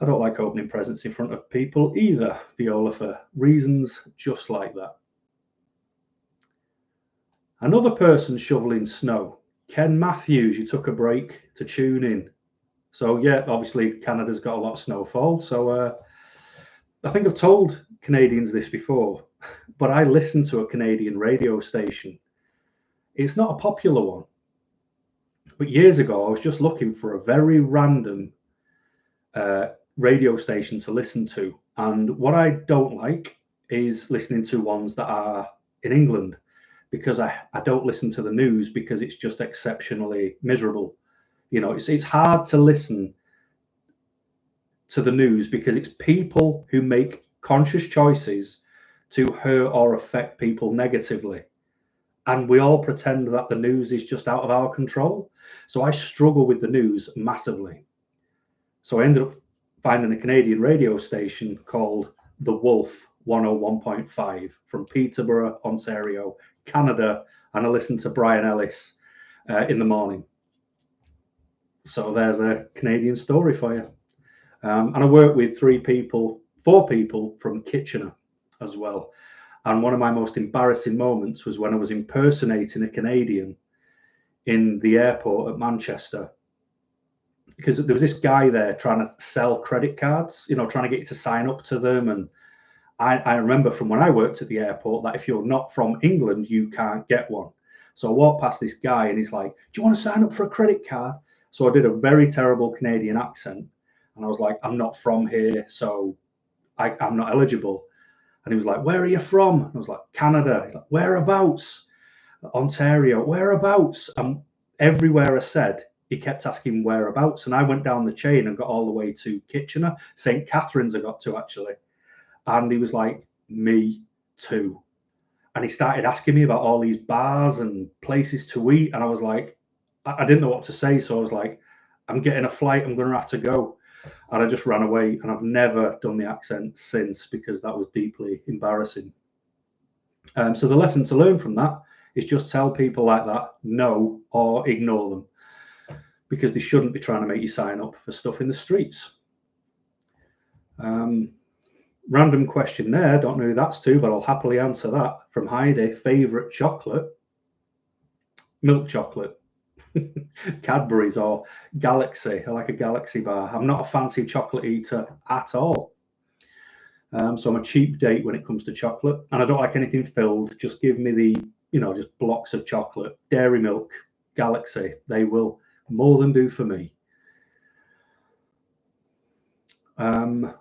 I don't like opening presents in front of people either, Viola, for reasons just like that. Another person shoveling snow. Ken Matthews, you took a break to tune in. So yeah, obviously Canada's got a lot of snowfall. So I think I've told Canadians this before, but I listen to a Canadian radio station. It's not a popular one, but years ago I was just looking for a very random radio station to listen to. And what I don't like is listening to ones that are in England, because I don't listen to the news because it's just exceptionally miserable. You know, it's hard to listen to the news because it's people who make conscious choices to hurt or affect people negatively. And we all pretend that the news is just out of our control. So I struggle with the news massively. So I ended up finding a Canadian radio station called The Wolf 101.5 from Peterborough, Ontario, Canada. And I listened to Brian Ellis in the morning. So there's a Canadian story for you. And I work with 4 people from Kitchener as well. And one of my most embarrassing moments was when I was impersonating a Canadian in the airport at Manchester, because there was this guy there trying to sell credit cards, you know, trying to get you to sign up to them. And I remember from when I worked at the airport that if you're not from England, you can't get one. So I walked past this guy and he's like, do you want to sign up for a credit card? So I did a very terrible Canadian accent. And I was like, I'm not from here, so I'm not eligible. And he was like, where are you from? And I was like, Canada. He's like, whereabouts? Ontario. Whereabouts? And everywhere I said, he kept asking whereabouts. And I went down the chain and got all the way to Kitchener. St. Catharines I got to, actually. And he was like, me too. And he started asking me about all these bars and places to eat. And I was like, I didn't know what to say. So I was like, I'm getting a flight. I'm going to have to go. And I just ran away, and I've never done the accent since because that was deeply embarrassing. So the lesson to learn from that is just tell people like that no, or ignore them, because they shouldn't be trying to make you sign up for stuff in the streets. Random question there, don't know who that's to, but I'll happily answer that. From Heidi, favourite chocolate? Milk chocolate. Cadbury's or Galaxy. I like a Galaxy bar. I'm not a fancy chocolate eater at all. So I'm a cheap date when it comes to chocolate, and I don't like anything filled. Just give me the, just blocks of chocolate. Dairy Milk, Galaxy, they will more than do for me. Not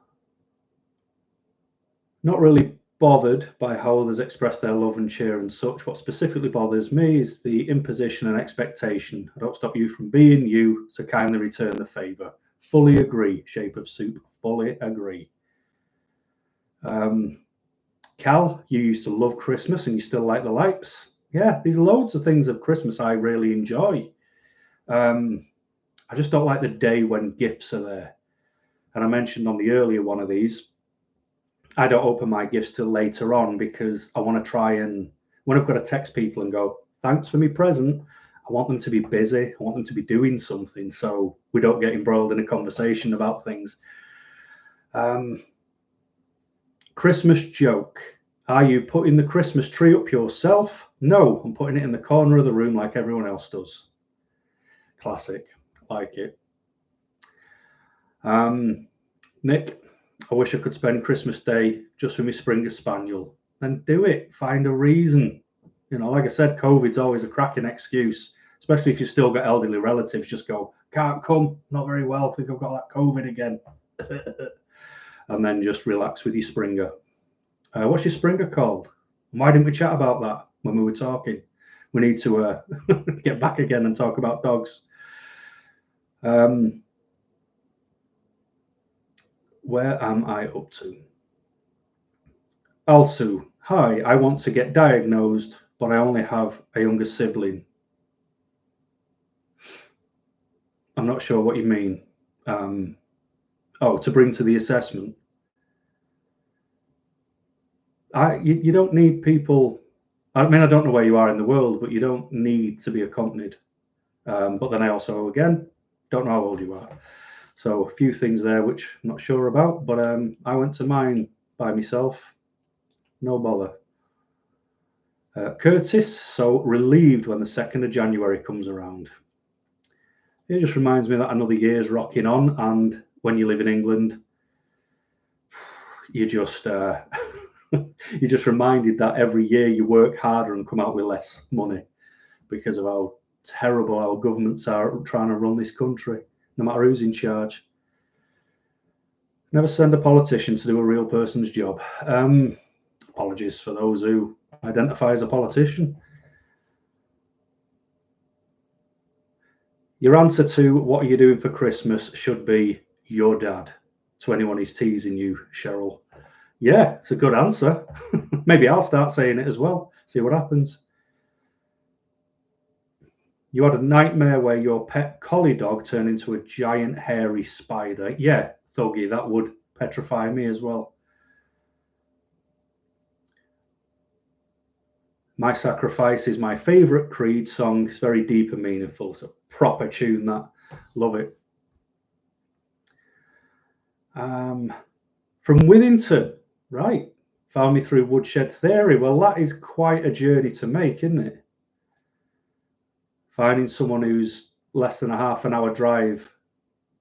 really bothered by how others express their love and cheer and such. What specifically bothers me is the imposition and expectation. I don't stop you from being you, so kindly return the favour. Fully agree. Shape of soup. Fully agree. Cal, you used to love Christmas and you still like the lights. Yeah, there's loads of things of Christmas I really enjoy. I just don't like the day when gifts are there. And I mentioned on the earlier one of these, I don't open my gifts till later on because I want to try and, when I've got to text people and go, thanks for me present, I want them to be busy. I want them to be doing something so we don't get embroiled in a conversation about things. Christmas joke. Are you putting the Christmas tree up yourself? No, I'm putting it in the corner of the room like everyone else does. Classic. Like it. Nick, I wish I could spend Christmas Day just with my Springer Spaniel. Then do it. Find a reason. Like I said, COVID's always a cracking excuse, especially if you've still got elderly relatives. Just go, can't come, not very well, think I've got that COVID again. And then just relax with your Springer. What's your Springer called? Why didn't we chat about that when we were talking? We need to get back again and talk about dogs. Where am I up to? Also, hi, I want to get diagnosed, but I only have a younger sibling. I'm not sure what you mean. To bring to the assessment. You don't need people. I mean, I don't know where you are in the world, but you don't need to be accompanied. But then I also, again, don't know how old you are. So a few things there which I'm not sure about, but I went to mine by myself. No bother. Curtis, so relieved when the 2nd of January comes around. It just reminds me that another year's rocking on, and when you live in England, you just you're just reminded that every year you work harder and come out with less money because of how terrible our governments are trying to run this country, no matter who's in charge. Never send a politician to do a real person's job. Apologies for those who identify as a politician. Your answer to what are you doing for Christmas should be your dad. To anyone who's teasing you, Cheryl. Yeah, it's a good answer. Maybe I'll start saying it as well. See what happens. You had a nightmare where your pet collie dog turned into a giant hairy spider. Yeah, Thuggy, that would petrify me as well. My Sacrifice is my favourite Creed song. It's very deep and meaningful. It's a proper tune, that. Love it. From Withington, right. Found me through Woodshed Theory. Well, that is quite a journey to make, isn't it? Finding someone who's less than a half an hour drive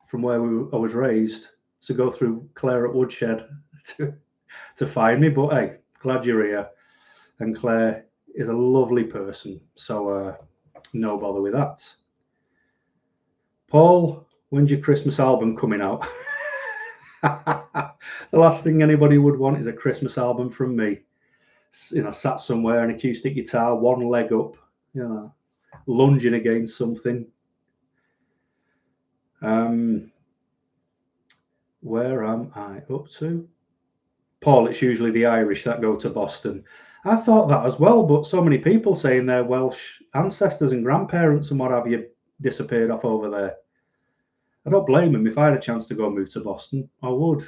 from where I was raised to go through Claire at Woodshed to find me. But hey, glad you're here. And Claire is a lovely person. So no bother with that. Paul, when's your Christmas album coming out? The last thing anybody would want is a Christmas album from me. Sat somewhere, an acoustic guitar, one leg up, lunging against something. Where am I up to? Paul, it's usually the Irish that go to Boston. I thought that as well, but so many people saying their Welsh ancestors and grandparents and what have you disappeared off over there. I don't blame them. If I had a chance to go and move to Boston, I would.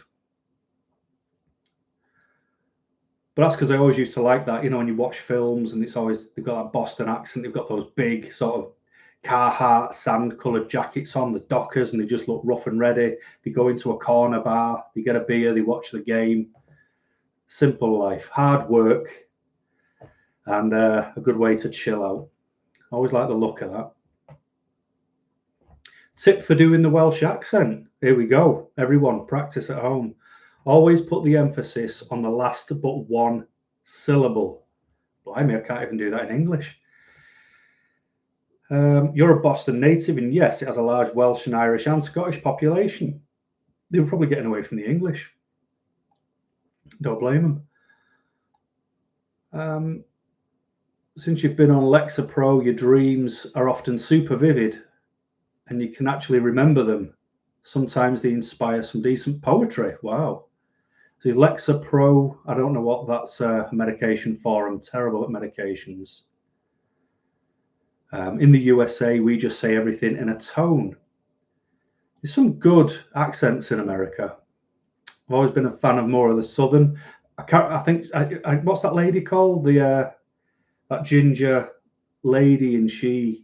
But that's because I always used to like that, when you watch films and it's always, they've got that Boston accent, they've got those big sort of Carhartt sand-coloured jackets on, the Dockers, and they just look rough and ready. They go into a corner bar, they get a beer, they watch the game. Simple life, hard work, and a good way to chill out. I always like the look of that. Tip for doing the Welsh accent. Here we go. Everyone, practice at home. Always put the emphasis on the last but one syllable. Blimey, I can't even do that in English. You're a Boston native, and yes, it has a large Welsh and Irish and Scottish population. They were probably getting away from the English. Don't blame them. Since you've been on Lexapro, your dreams are often super vivid, and you can actually remember them. Sometimes they inspire some decent poetry. Wow. So Lexapro, I don't know what that's a medication for. I'm terrible at medications. In the USA, we just say everything in a tone. There's some good accents in America. I've always been a fan of more of the Southern. What's that lady called? That ginger lady, and the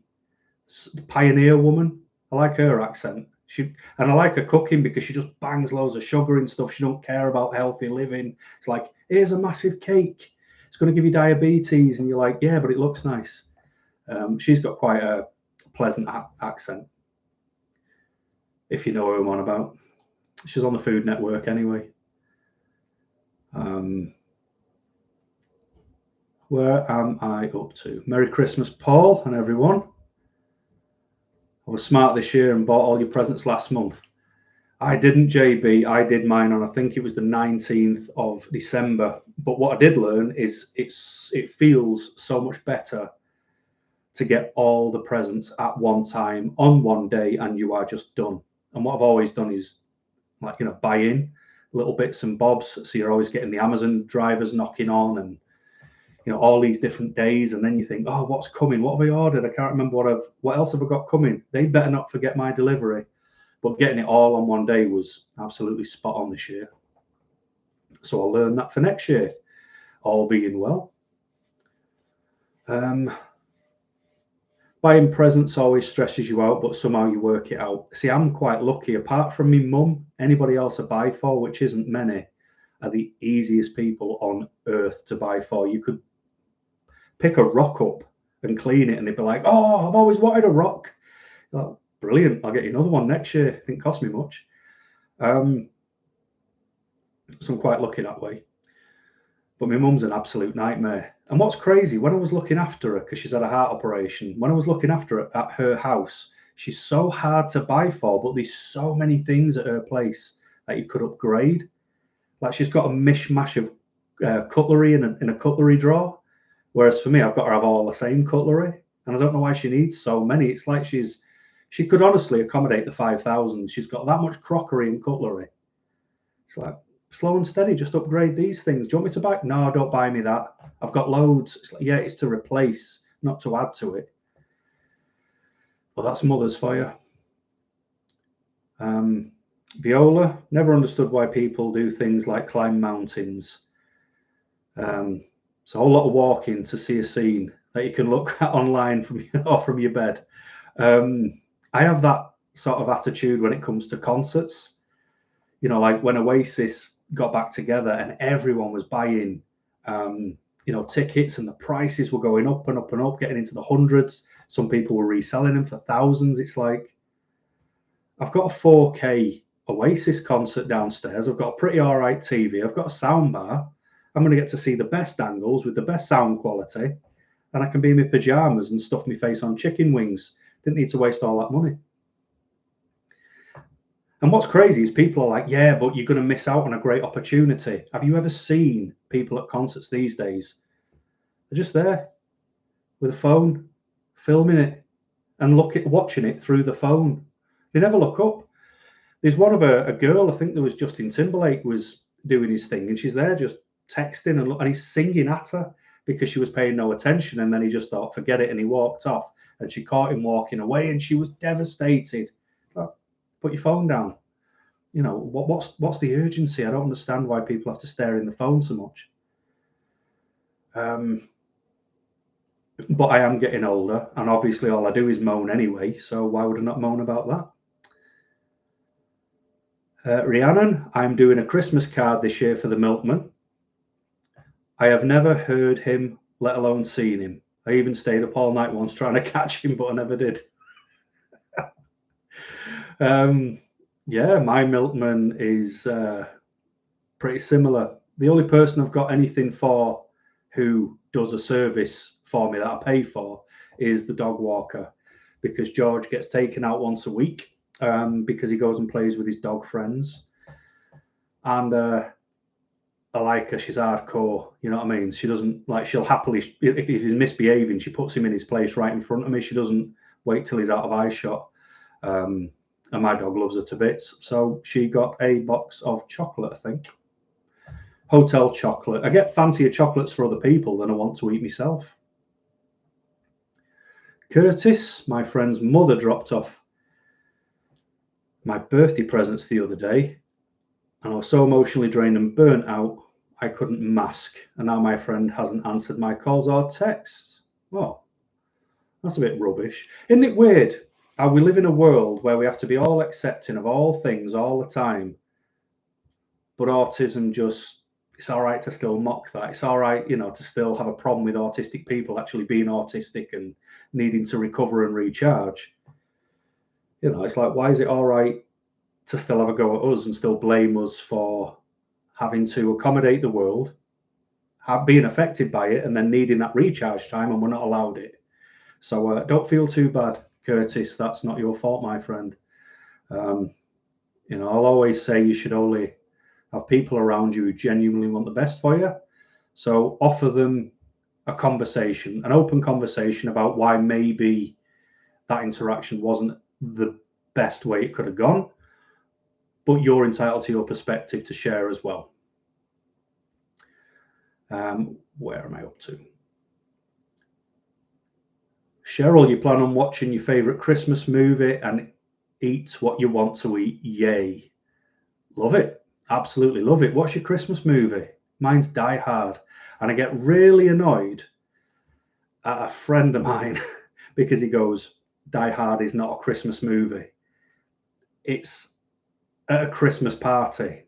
pioneer woman. I like her accent. And I like her cooking because she just bangs loads of sugar and stuff. She don't care about healthy living. It's like, here's a massive cake. It's going to give you diabetes. And you're like, yeah, but it looks nice. She's got quite a pleasant accent, if you know who I'm on about. She's on the Food Network anyway. Where am I up to? Merry Christmas, Paul, and everyone. I was smart this year and bought all your presents last month. I didn't, JB. I did mine on, I think it was the 19th of December. But what I did learn is it feels so much better to get all the presents at one time on one day, and you are just done. And what I've always done is buy in. little bits and bobs. So you're always getting the Amazon drivers knocking on, and all these different days. And then you think, oh, what's coming? What have I ordered? I can't remember what else have I got coming? They better not forget my delivery. But getting it all on one day was absolutely spot on this year. So I'll learn that for next year, all being well. Buying presents always stresses you out, but somehow you work it out. See, I'm quite lucky. Apart from me mum, anybody else I buy for, which isn't many, are the easiest people on earth to buy for. You could pick a rock up and clean it, and they'd be like, oh, I've always wanted a rock. Like, brilliant, I'll get you another one next year. It didn't cost me much. So I'm quite lucky that way. But my mum's an absolute nightmare. And what's crazy, when I was looking after her, because she's had a heart operation, when I was looking after her at her house, she's so hard to buy for, but there's so many things at her place that you could upgrade. Like, she's got a mishmash of cutlery in a cutlery drawer, whereas for me, I've got to have all the same cutlery, and I don't know why she needs so many. It's like she could honestly accommodate the 5,000. She's got that much crockery and cutlery. It's like, slow and steady, just upgrade these things. Do you want me to buy? No, don't buy me that. I've got loads. It's like, yeah, it's to replace, not to add to it. Well, that's mothers for you. Viola, never understood why people do things like climb mountains. It's a whole lot of walking to see a scene that you can look at online from your bed. I have that sort of attitude when it comes to concerts. Like when Oasis got back together and everyone was buying, tickets, and the prices were going up and up and up, getting into the hundreds. Some people were reselling them for thousands. It's like, I've got a 4K Oasis concert downstairs. I've got a pretty all right TV. I've got a sound bar. I'm going to get to see the best angles with the best sound quality, and I can be in my pajamas and stuff my face on chicken wings. Didn't need to waste all that money. And what's crazy is people are like, yeah, but you're going to miss out on a great opportunity. Have you ever seen people at concerts these days? They're just there with a phone, filming it and watching it through the phone. They never look up. There's one of a girl, I think there was Justin Timberlake was doing his thing, and she's there just texting and he's singing at her because she was paying no attention. And then he just thought, forget it, and he walked off, and she caught him walking away, and she was devastated. Put your phone down. What's the urgency? I don't understand why people have to stare in the phone so much. But I am getting older, and obviously all I do is moan anyway, so why would I not moan about that? Rhiannon, I'm doing a Christmas card this year for the milkman. I have never heard him, let alone seen him. I even stayed up all night once trying to catch him, but I never did. Yeah, my milkman is pretty similar. The only person I've got anything for who does a service for me that I pay for is the dog walker, because George gets taken out once a week because he goes and plays with his dog friends. And I like her. She's hardcore. You know what I mean? She doesn't she'll happily, if he's misbehaving, she puts him in his place right in front of me. She doesn't wait till he's out of eyeshot. And my dog loves her to bits. So she got a box of chocolate, I think. Hotel chocolate. I get fancier chocolates for other people than I want to eat myself. Curtis, my friend's mother, dropped off my birthday presents the other day, and I was so emotionally drained and burnt out, I couldn't mask. And now my friend hasn't answered my calls or texts. Well, that's a bit rubbish. Isn't it weird how we live in a world where we have to be all accepting of all things all the time, but autism it's all right to still mock that. It's all right, to still have a problem with autistic people actually being autistic and needing to recover and recharge. It's like, why is it all right to still have a go at us and still blame us for having to accommodate the world, being affected by it, and then needing that recharge time, and we're not allowed it? So don't feel too bad, Curtis. That's not your fault, my friend. I'll always say you should only have people around you who genuinely want the best for you. So offer them a conversation, an open conversation about why maybe that interaction wasn't the best way it could have gone. but you're entitled to your perspective to share as well. Where am I up to? Cheryl, you plan on watching your favourite Christmas movie and eat what you want to eat. Yay. Love it. Absolutely love it. What's your Christmas movie? Mine's Die Hard. And I get really annoyed at a friend of mine because he goes, Die Hard is not a Christmas movie. It's at a Christmas party.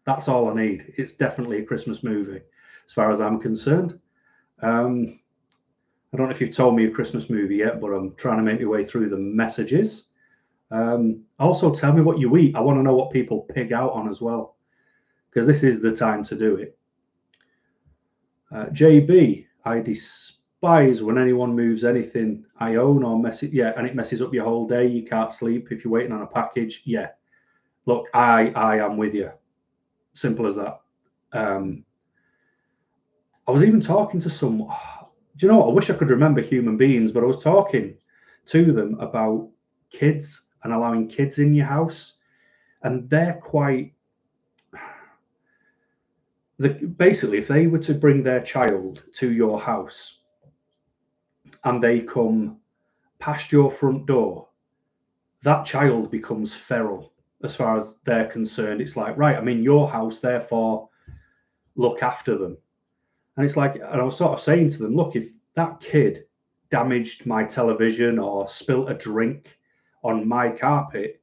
That's all I need. It's definitely a Christmas movie, as far as I'm concerned. I don't know if you've told me a Christmas movie yet, but I'm trying to make my way through the messages. Also, tell me what you eat. I want to know what people pig out on as well, because this is the time to do it. JB, I despise when anyone moves anything I own or and it messes up your whole day. You can't sleep if you're waiting on a package. Yeah, look, I am with you. Simple as that. I was even talking to someone. Do you know what? I wish I could remember human beings, but I was talking to them about kids and allowing kids in your house, and they're quite. Basically, if they were to bring their child to your house and they come past your front door, that child becomes feral as far as they're concerned. It's like, right, I'm in your house, therefore look after them. And it's like, and I was sort of saying to them, look, if that kid damaged my television or spilt a drink on my carpet,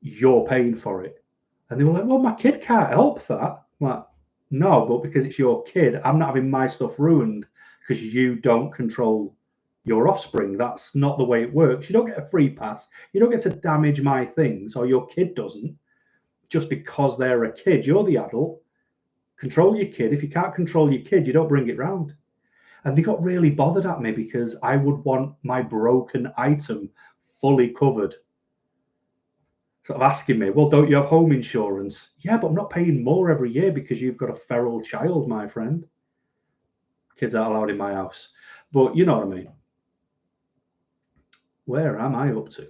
you're paying for it. And they were like, well, my kid can't help that. I'm like, no, but because it's your kid, I'm not having my stuff ruined because you don't control your offspring. That's not the way it works. You don't get a free pass. You don't get to damage my things, or your kid doesn't, just because they're a kid. You're the adult. Control your kid. If you can't control your kid, you don't bring it round. And they got really bothered at me because I would want my broken item fully covered. Sort of asking me, well, don't you have home insurance? Yeah, but I'm not paying more every year because you've got a feral child, my friend. Kids aren't allowed in my house. But you know what I mean. Where am I up to?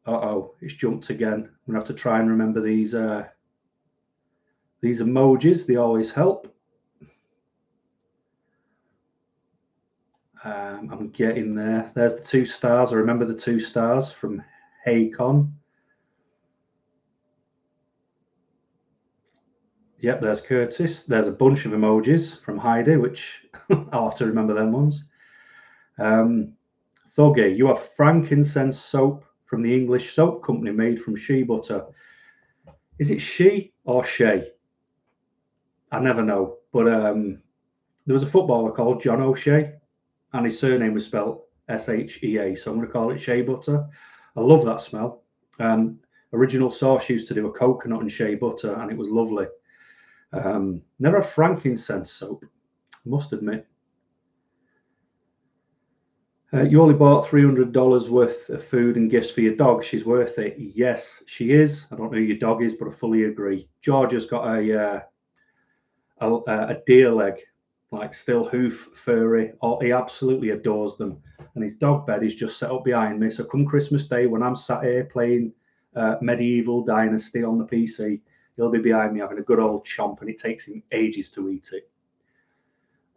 Uh-oh, it's jumped again. I'm going to have to try and remember these emojis. They always help. I'm getting there. There's the 2 stars. I remember the 2 stars from Haycon. Yep, there's Curtis. There's a bunch of emojis from Heidi, which I'll have to remember them ones. Thuggy, you have frankincense soap from the English soap company made from shea butter. Is it she or Shay? I never know. But there was a footballer called John O'Shea, and his surname was spelled S-H-E-A. So I'm going to call it shea butter. I love that smell. Original Source used to do a coconut and shea butter, and it was lovely. Never had frankincense soap, must admit. You only bought $300 worth of food and gifts for your dog. She's worth it. Yes, she is. I don't know who your dog is, but I fully agree. Georgia's got a deer leg, like still hoof furry. Oh, he absolutely adores them. And his dog bed is just set up behind me. So come Christmas Day, when I'm sat here playing Medieval Dynasty on the PC, he'll be behind me having a good old chomp, and it takes him ages to eat it.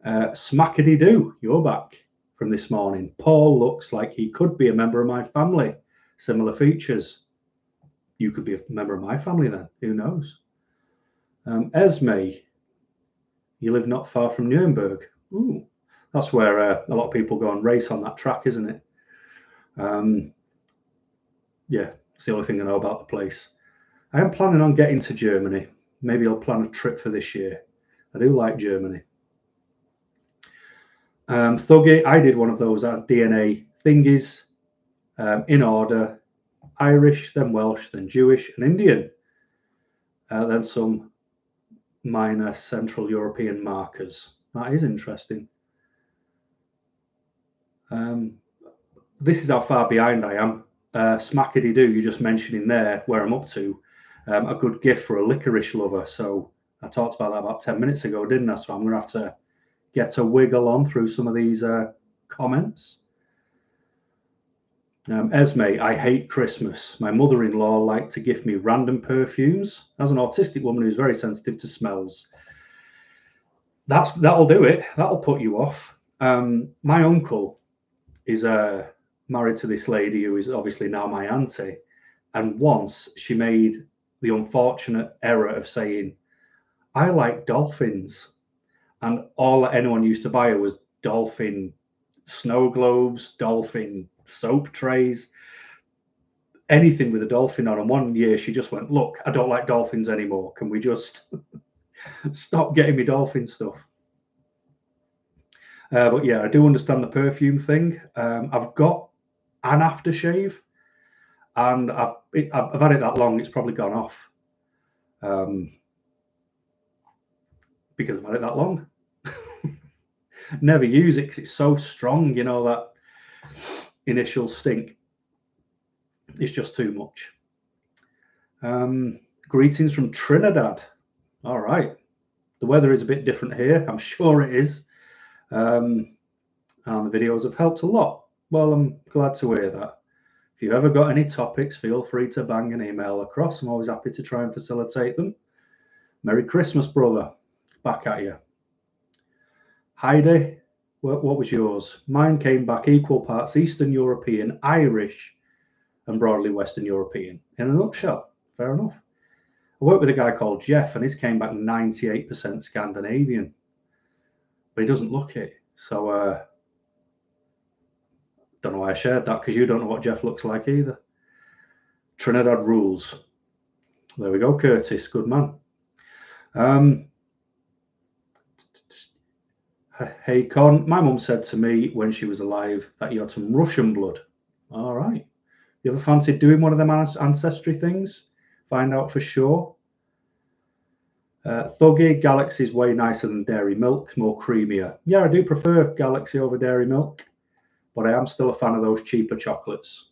Smackety-doo, you're back from this morning. Paul looks like he could be a member of my family. Similar features. You could be a member of my family then. Who knows? Esme, you live not far from Nuremberg. Ooh, that's where a lot of people go and race on that track, isn't it? Yeah, it's the only thing I know about the place. I am planning on getting to Germany. Maybe I'll plan a trip for this year. I do like Germany. Thuggy, I did one of those DNA thingies in order: Irish, then Welsh, then Jewish, and Indian. Then some minor Central European markers. That is interesting. This is how far behind I am. Smackety-doo, you just mentioning there where I'm up to. A good gift for a licorice lover. So I talked about that about 10 minutes ago, didn't I? So I'm going to have to get a wiggle on through some of these comments. Esme, I hate Christmas. My mother-in-law liked to gift me random perfumes. As an autistic woman who's very sensitive to smells, that'll do it. That'll put you off. My uncle is married to this lady who is obviously now my auntie, and once she made the unfortunate error of saying, "I like dolphins," and all that anyone used to buy her was dolphin snow globes, dolphin soap trays, anything with a dolphin on. And one year she just went, "Look, I don't like dolphins anymore. Can we just stop getting me dolphin stuff?" But yeah, I do understand the perfume thing. I've got an aftershave, and I've had it that long, it's probably gone off, because I've had it that long. Never use it because it's so strong, you know, that initial stink. It's just too much. Greetings from Trinidad. All right. The weather is a bit different here. I'm sure it is. And the videos have helped a lot. Well, I'm glad to hear that. If you've ever got any topics, feel free to bang an email across. I'm always happy to try and facilitate them. Merry Christmas, brother. Back at you. Heidi, what was yours? Mine came back equal parts Eastern European, Irish, and broadly Western European. In a nutshell, fair enough. I worked with a guy called Jeff, and his came back 98% Scandinavian, but he doesn't look it. So, don't know why I shared that, because you don't know what Jeff looks like either. Trinidad rules. There we go, Curtis. Good man. Hey, Con, my mum said to me when she was alive that you had some Russian blood. All right. You ever fancied doing one of them ancestry things? Find out for sure. Thuggy, Galaxy's way nicer than Dairy Milk, more creamier. Yeah, I do prefer Galaxy over Dairy Milk, but I am still a fan of those cheaper chocolates.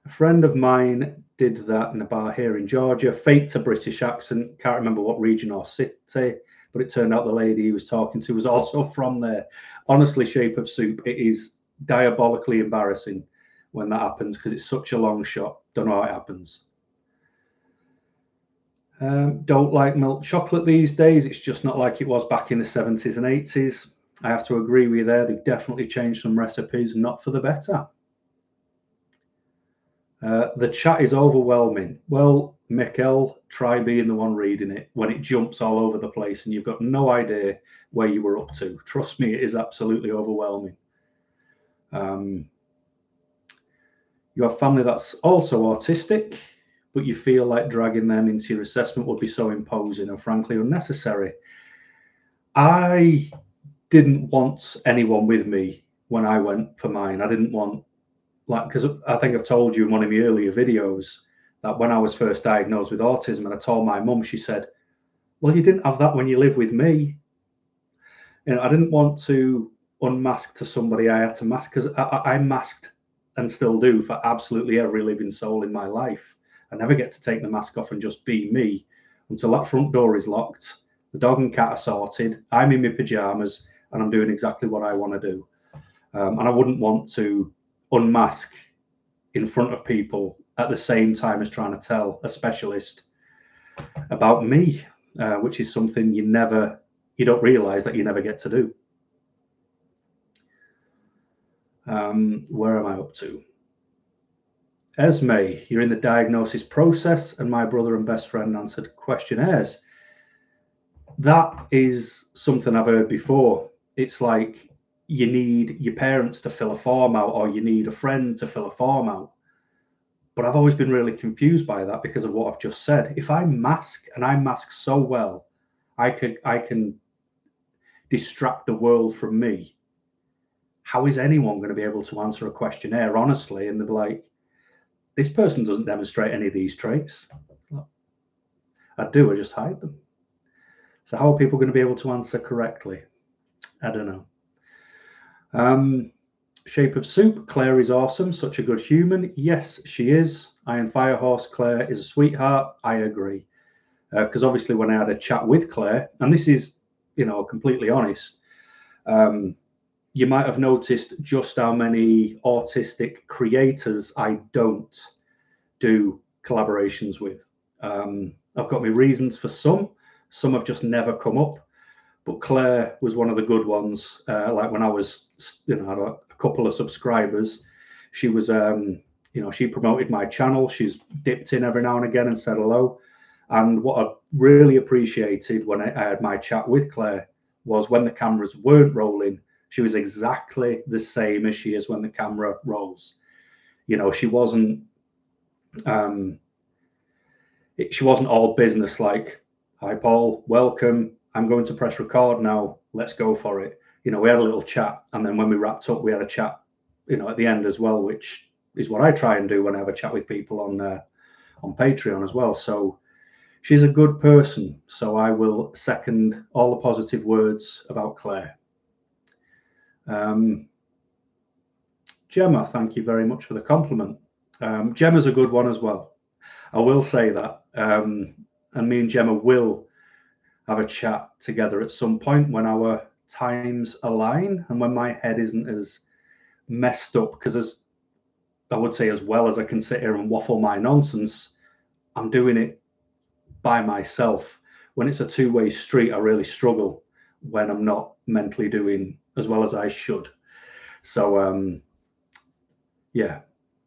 A friend of mine did that in a bar here in Georgia, faked a British accent, can't remember what region or city, but it turned out the lady he was talking to was also from there. Honestly, Shape of Soup, it is diabolically embarrassing when that happens because it's such a long shot. Don't know how it happens. Don't like milk chocolate these days. It's just not like it was back in the 70s and 80s. I have to agree with you there. They've definitely changed some recipes, not for the better. The chat is overwhelming. Well, Mikkel, try being the one reading it when it jumps all over the place and you've got no idea where you were up to. Trust me, it is absolutely overwhelming. You have family that's also autistic, but you feel like dragging them into your assessment would be so imposing and frankly unnecessary. I didn't want anyone with me when I went for mine. I didn't want, because I think I've told you in one of my earlier videos that when I was first diagnosed with autism and I told my mum, she said, "Well, you didn't have that when you lived with me." I didn't want to unmask to somebody I had to mask, because I masked and still do for absolutely every living soul in my life. I never get to take the mask off and just be me until that front door is locked, the dog and cat are sorted, I'm in my pajamas, and I'm doing exactly what I want to do. And I wouldn't want to unmask in front of people at the same time as trying to tell a specialist about me, which is something you don't realize that you never get to do. Where am I up to? Esme, you're in the diagnosis process, and my brother and best friend answered questionnaires. That is something I've heard before. It's like you need your parents to fill a form out, or you need a friend to fill a form out. But I've always been really confused by that because of what I've just said. If I mask, and I mask so well, I can distract the world from me. How is anyone going to be able to answer a questionnaire honestly? And they're like, this person doesn't demonstrate any of these traits. I do, I just hide them. So how are people going to be able to answer correctly? I don't know. Shape of Soup, Claire is awesome, such a good human. Yes, she is. Iron Firehorse, Claire is a sweetheart. I agree. Because obviously when I had a chat with Claire, and this is, completely honest, you might have noticed just how many autistic creators I don't do collaborations with. I've got my reasons for some have just never come up, but Claire was one of the good ones. Like when I was, had a couple of subscribers, she was, she promoted my channel. She's dipped in every now and again and said hello. And what I really appreciated when I had my chat with Claire was when the cameras weren't rolling, she was exactly the same as she is when the camera rolls. She wasn't all business like, "Hi Paul, welcome. I'm going to press record now. Let's go for it." We had a little chat, and then when we wrapped up, we had a chat, at the end as well, which is what I try and do when I have a chat with people on Patreon as well. So she's a good person. So I will second all the positive words about Claire. Gemma, thank you very much for the compliment. Gemma's a good one as well. I will say that. And me and Gemma will have a chat together at some point when our times align and when my head isn't as messed up, because as I would say, as well as I can sit here and waffle my nonsense, I'm doing it by myself. When it's a two-way street, I really struggle when I'm not mentally doing as well as I should. So yeah,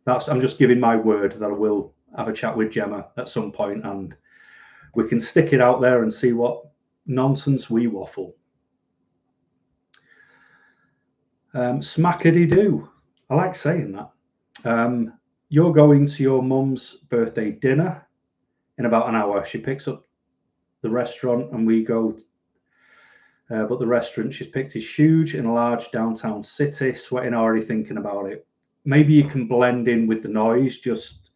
I'm just giving my word that I will have a chat with Gemma at some point, and we can stick it out there and see what nonsense we waffle. Smackety-doo. I like saying that. You're going to your mum's birthday dinner in about an hour. She picks up the restaurant and we go. But the restaurant she's picked is huge in a large downtown city. Sweating already thinking about it. Maybe you can blend in with the noise, just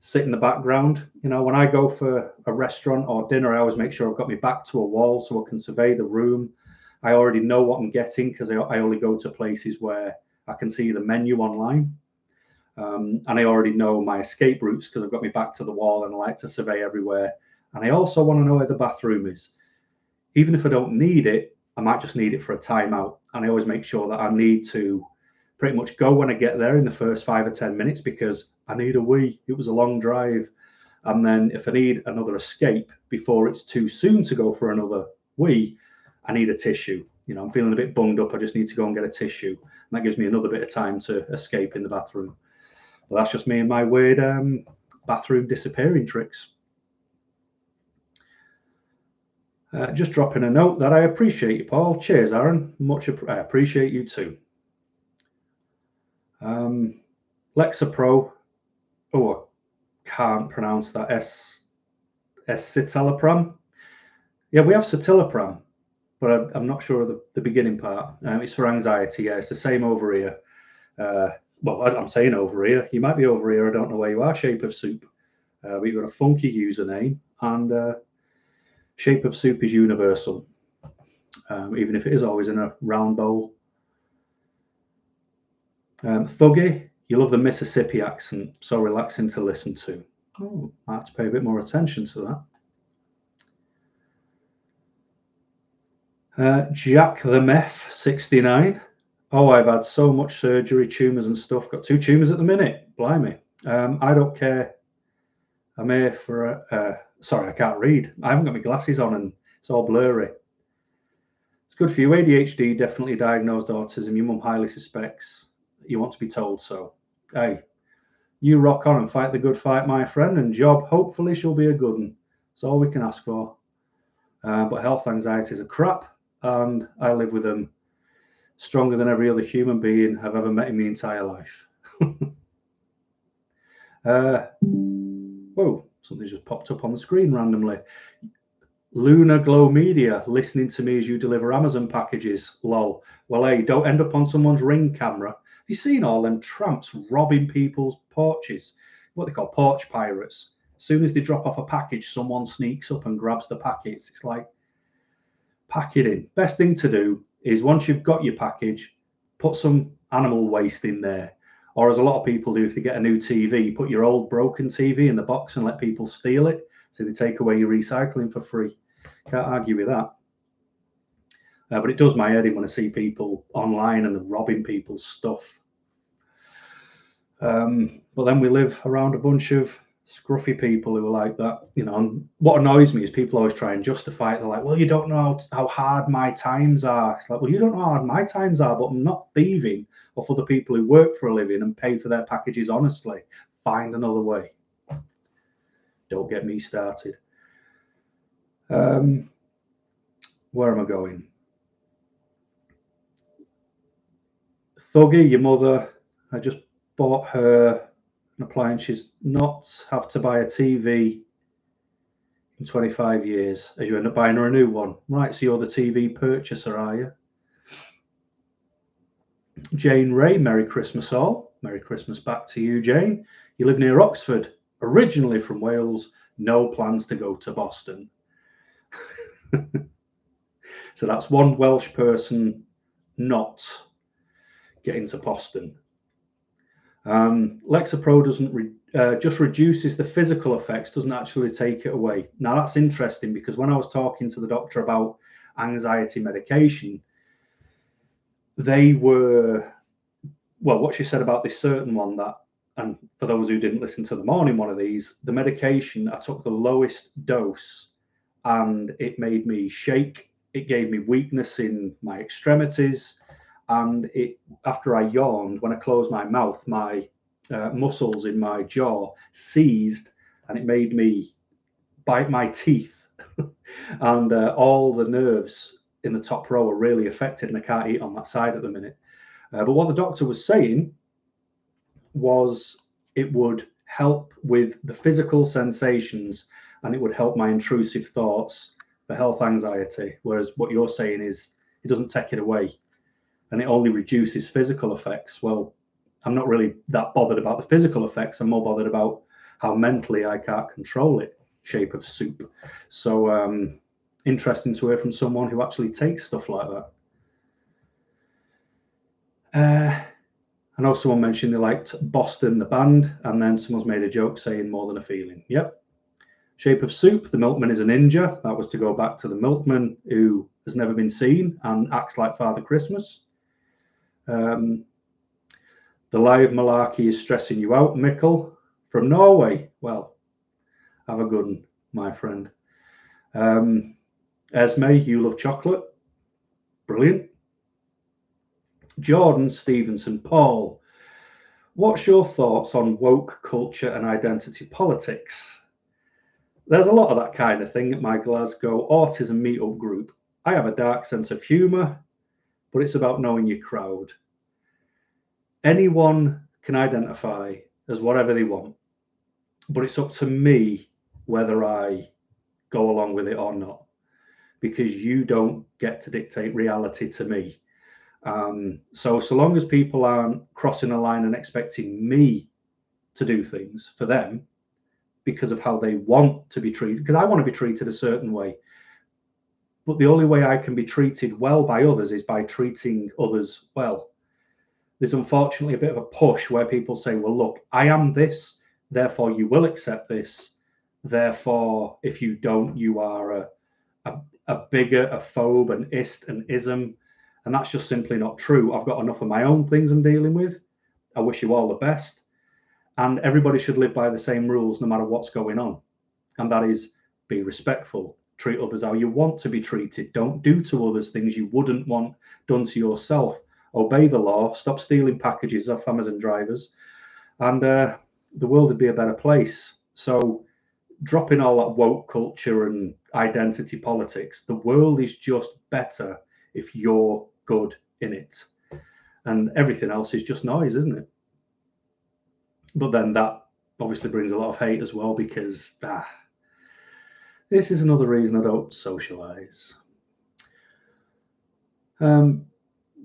sit in the background. When I go for a restaurant or dinner, I always make sure I've got my back to a wall so I can survey the room. I already know what I'm getting because I only go to places where I can see the menu online. And I already know my escape routes because I've got my back to the wall and I like to survey everywhere. And I also want to know where the bathroom is. Even if I don't need it, I might just need it for a timeout. And I always make sure that I need to pretty much go when I get there in the first 5 or 10 minutes because I need a wee. It was a long drive. And then if I need another escape before it's too soon to go for another wee, I need a tissue. I'm feeling a bit bunged up. I just need to go and get a tissue. And that gives me another bit of time to escape in the bathroom. Well, that's just me and my weird bathroom disappearing tricks. Just dropping a note that I appreciate you, Paul. Cheers, Aaron. I appreciate you too. Lexapro. Oh, I can't pronounce that. Escitalopram. Yeah, we have citalopram, but I'm not sure of the beginning part. It's for anxiety. Yeah, it's the same over here. Well, I'm saying over here. You might be over here. I don't know where you are. Shape of Soup. But you've got a funky username, and Shape of Soup is universal, even if it is always in a round bowl. Thuggy, you love the Mississippi accent. So relaxing to listen to. Oh, I have to pay a bit more attention to that. Jack the Meth 69. Oh, I've had so much surgery, tumours and stuff. Got 2 tumours at the minute. Blimey. I don't care. I'm here for sorry, I can't read. I haven't got my glasses on and it's all blurry. It's good for you. ADHD, definitely diagnosed autism. Your mum highly suspects. You want to be told so. Hey, you rock on and fight the good fight, my friend, and job, hopefully she'll be a good one. That's all we can ask for. But health anxieties are crap, and I live with them stronger than every other human being I've ever met in my entire life. Whoa, something just popped up on the screen randomly. Lunar Glow Media, listening to me as you deliver Amazon packages. Lol. Well, hey, don't end up on someone's Ring camera. Have you seen all them tramps robbing people's porches? What they call porch pirates. As soon as they drop off a package, someone sneaks up and grabs the packets. It's like, pack it in. Best thing to do is once you've got your package, put some animal waste in there. Or as a lot of people do, if they get a new TV, put your old broken TV in the box and let people steal it. So they take away your recycling for free. Can't argue with that. But it does my head in when I see people online and they're robbing people's stuff. But then we live around a bunch of scruffy people who are like that, you know. And what annoys me is people always try and justify it. They're like, well, you don't know how hard my times are. It's like, well, you don't know how hard my times are, but I'm not thieving off other people who work for a living and pay for their packages honestly. Find another way. Don't get me started. Where am I going? Thuggy, your mother, I just bought her an appliance. She's not have to buy a TV in 25 years as you end up buying her a new one. Right, so you're the TV purchaser, are you? Jane Ray, Merry Christmas all. Merry Christmas back to you, Jane. You live near Oxford, originally from Wales, no plans to go to Boston. So that's one Welsh person not getting to Boston. Lexapro doesn't just reduces the physical effects, doesn't actually take it away. Now that's interesting, because when I was talking to the doctor about anxiety medication, they were, well, what she said about this certain one, that, and for those who didn't listen to the morning one of these, the medication, I took the lowest dose and it made me shake. It gave me weakness in my extremities. And it, after I yawned, when I closed my mouth, my muscles in my jaw seized, and it made me bite my teeth. And all the nerves in the top row are really affected, and I can't eat on that side at the minute. But what the doctor was saying was it would help with the physical sensations, and it would help my intrusive thoughts, the health anxiety. Whereas what you're saying is it doesn't take it away, and it only reduces physical effects. Well, I'm not really that bothered about the physical effects. I'm more bothered about how mentally I can't control it. Shape of soup. So interesting to hear from someone who actually takes stuff like that. I know someone mentioned they liked Boston, the band, and then someone's made a joke saying more than a feeling. Yep. Shape of Soup, the milkman is a ninja. That was to go back to the milkman who has never been seen and acts like Father Christmas. The live malarkey is stressing you out, Mikkel, from Norway. Well, have a good one, my friend. Esme, you love chocolate. Brilliant. Jordan Stevenson, Paul, what's your thoughts on woke culture and identity politics? There's a lot of that kind of thing at my Glasgow autism meetup group. I have a dark sense of humour, but it's about knowing your crowd. Anyone can identify as whatever they want, but it's up to me whether I go along with it or not, because you don't get to dictate reality to me. So long as people aren't crossing a line and expecting me to do things for them because of how they want to be treated, because I want to be treated a certain way, but the only way I can be treated well by others is by treating others well. There's unfortunately a bit of a push where people say, well, look, I am this, therefore you will accept this, therefore if you don't, you are a bigot, a phobe, an ist, an ism. And that's just simply not true. I've got enough of my own things I'm dealing with. I wish you all the best. And everybody should live by the same rules no matter what's going on. And that is, be respectful, treat others how you want to be treated. Don't do to others things you wouldn't want done to yourself. Obey the law, stop stealing packages off Amazon drivers, and the world would be a better place. So dropping all that woke culture and identity politics, the world is just better if you're good in it. And everything else is just noise, isn't it? But then that obviously brings a lot of hate as well, because this is another reason I don't socialize.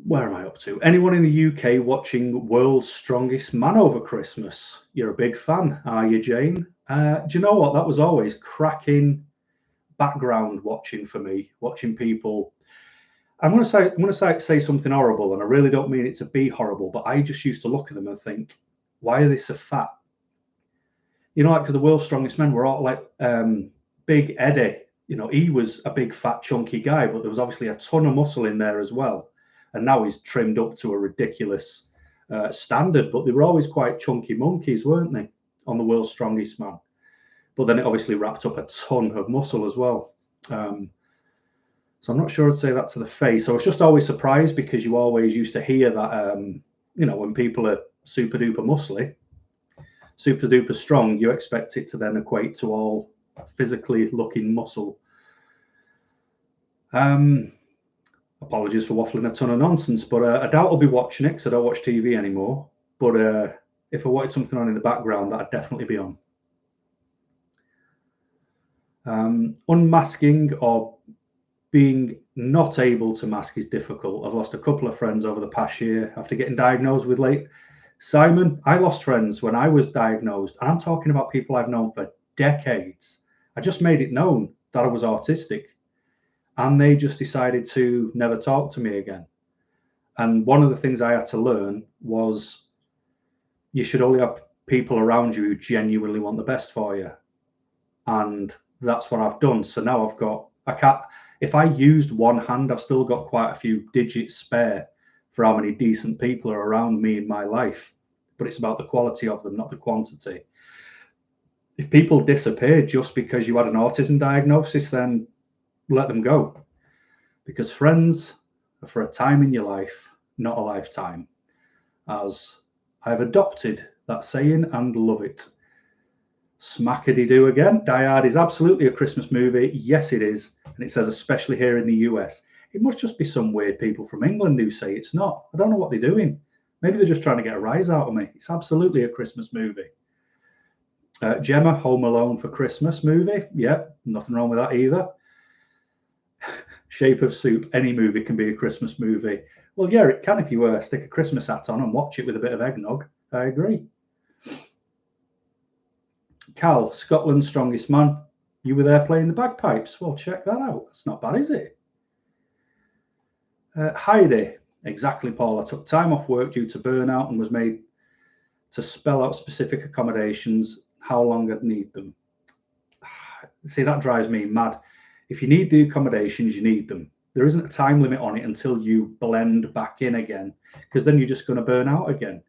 Where am I up to? Anyone in the UK watching World's Strongest Man over Christmas? You're a big fan, are you, Jane? Do you know what? That was always cracking background watching for me, watching people. I'm going to say something horrible, and I really don't mean it to be horrible, but I just used to look at them and think, why are they so fat? You know, like, because the World's Strongest Men were all like Big Eddie you know, he was a big, fat, chunky guy, but there was obviously a ton of muscle in there as well. And now he's trimmed up to a ridiculous standard, but they were always quite chunky monkeys, weren't they, on the world's strongest man? But then it obviously wrapped up a ton of muscle as well. So I'm not sure I'd say that to the face. I was just always surprised because you always used to hear that, you know, when people are super duper muscly, super duper strong, you expect it to then equate to all physically looking muscle. Apologies for waffling a ton of nonsense, but I doubt I'll be watching it because I don't watch TV anymore. But if I wanted something on in the background, that'd definitely be on. Unmasking or being not able to mask is difficult. I've lost a couple of friends over the past year after getting diagnosed with late. Simon, I lost friends when I was diagnosed, and I'm talking about people I've known for decades. I just made it known that I was autistic, and they just decided to never talk to me again. And one of the things I had to learn was you should only have people around you who genuinely want the best for you. And that's what I've done. So now I've got, I can't, if I used one hand, I've still got quite a few digits spare for how many decent people are around me in my life. But it's about the quality of them, not the quantity. If people disappear just because you had an autism diagnosis, then let them go. Because friends are for a time in your life, not a lifetime. As I've adopted that saying and love it. Smackety-doo again. Die Hard is absolutely a Christmas movie. Yes, it is. And it says especially here in the US. It must just be some weird people from England who say it's not. I don't know what they're doing. Maybe they're just trying to get a rise out of me. It's absolutely a Christmas movie. Gemma, Home Alone for Christmas movie. Yeah, nothing wrong with that either. Shape of Soup, any movie can be a Christmas movie. Well, yeah, it can if you stick a Christmas hat on and watch it with a bit of eggnog. I agree. Cal, Scotland's strongest man. You were there playing the bagpipes. Well, check that out. That's not bad, is it? Heidi, exactly, Paul. I took time off work due to burnout and was made to spell out specific accommodations, how long I'd need them. See, that drives me mad. If you need the accommodations, you need them. There isn't a time limit on it until you blend back in again, because then you're just going to burn out again.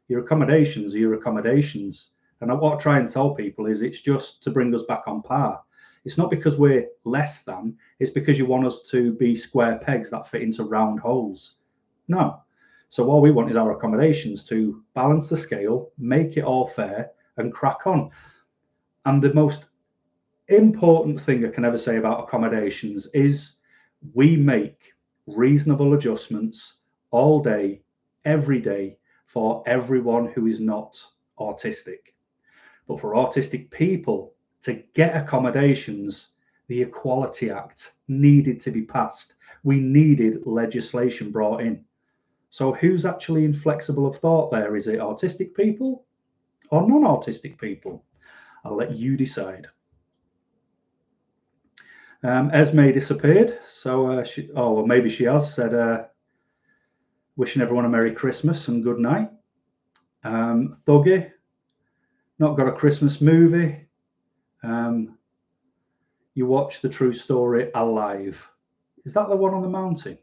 Your accommodations are your accommodations. And what I try and tell people is it's just to bring us back on par. It's not because we're less than, it's because you want us to be square pegs that fit into round holes. No. So all we want is our accommodations to balance the scale, make it all fair, and crack on. And the most important thing I can ever say about accommodations is we make reasonable adjustments all day, every day, for everyone who is not autistic. But for autistic people to get accommodations, the Equality Act needed to be passed. We needed legislation brought in. So who's actually inflexible of thought there? Is it autistic people or non-autistic people? I'll let you decide. Esme disappeared, so well, maybe she has said, wishing everyone a Merry Christmas and good night. Thuggy, not got a Christmas movie. You watch The True Story Alive. Is that the one on the mountain?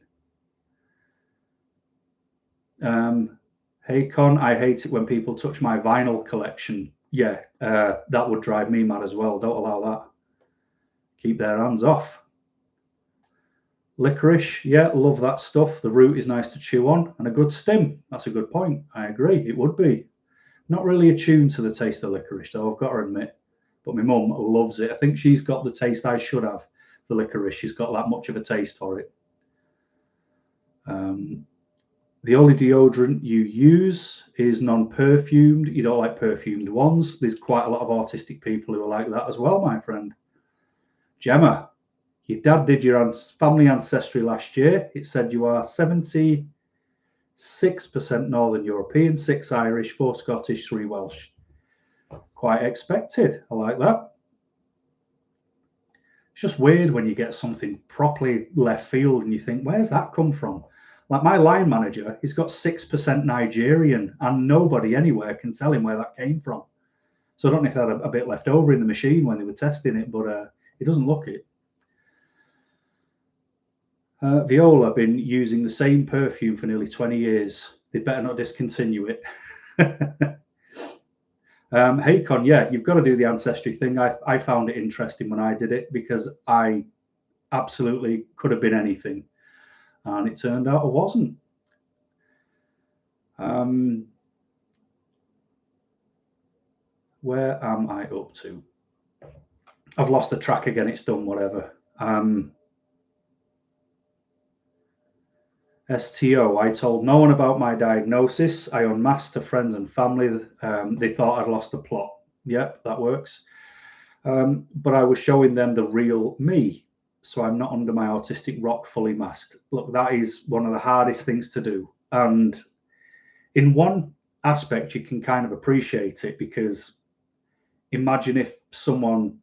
Hey Con, I hate it when people touch my vinyl collection. Yeah, that would drive me mad as well. Don't allow that. Keep their hands off. Licorice, yeah, love that stuff. The root is nice to chew on and a good stim. That's a good point. I agree, it would be. Not really attuned to the taste of licorice, though, I've got to admit. But my mum loves it. I think she's got the taste I should have for licorice. She's got that much of a taste for it. The only deodorant you use is non-perfumed. You don't like perfumed ones. There's quite a lot of autistic people who are like that as well, my friend. Gemma, your dad did your family ancestry last year. It said you are 76% Northern European, 6 Irish, 4 Scottish, 3 Welsh. Quite expected. I like that. It's just weird when you get something properly left field and you think, where's that come from? Like my line manager, he's got 6% Nigerian and nobody anywhere can tell him where that came from. So I don't know if they had a bit left over in the machine when they were testing it, but it doesn't look it. Viola been using the same perfume for nearly 20 years. They better not discontinue it. Hey Con, yeah, you've got to do the ancestry thing. I found it interesting when I did it because I absolutely could have been anything, and it turned out I wasn't. Where am I up to? I've lost the track again. It's done whatever. STO, I told no one about my diagnosis. I unmasked to friends and family. They thought I'd lost the plot. Yep, that works. But I was showing them the real me. So I'm not under my autistic rock fully masked. Look, that is one of the hardest things to do. And in one aspect, you can kind of appreciate it because imagine if someone,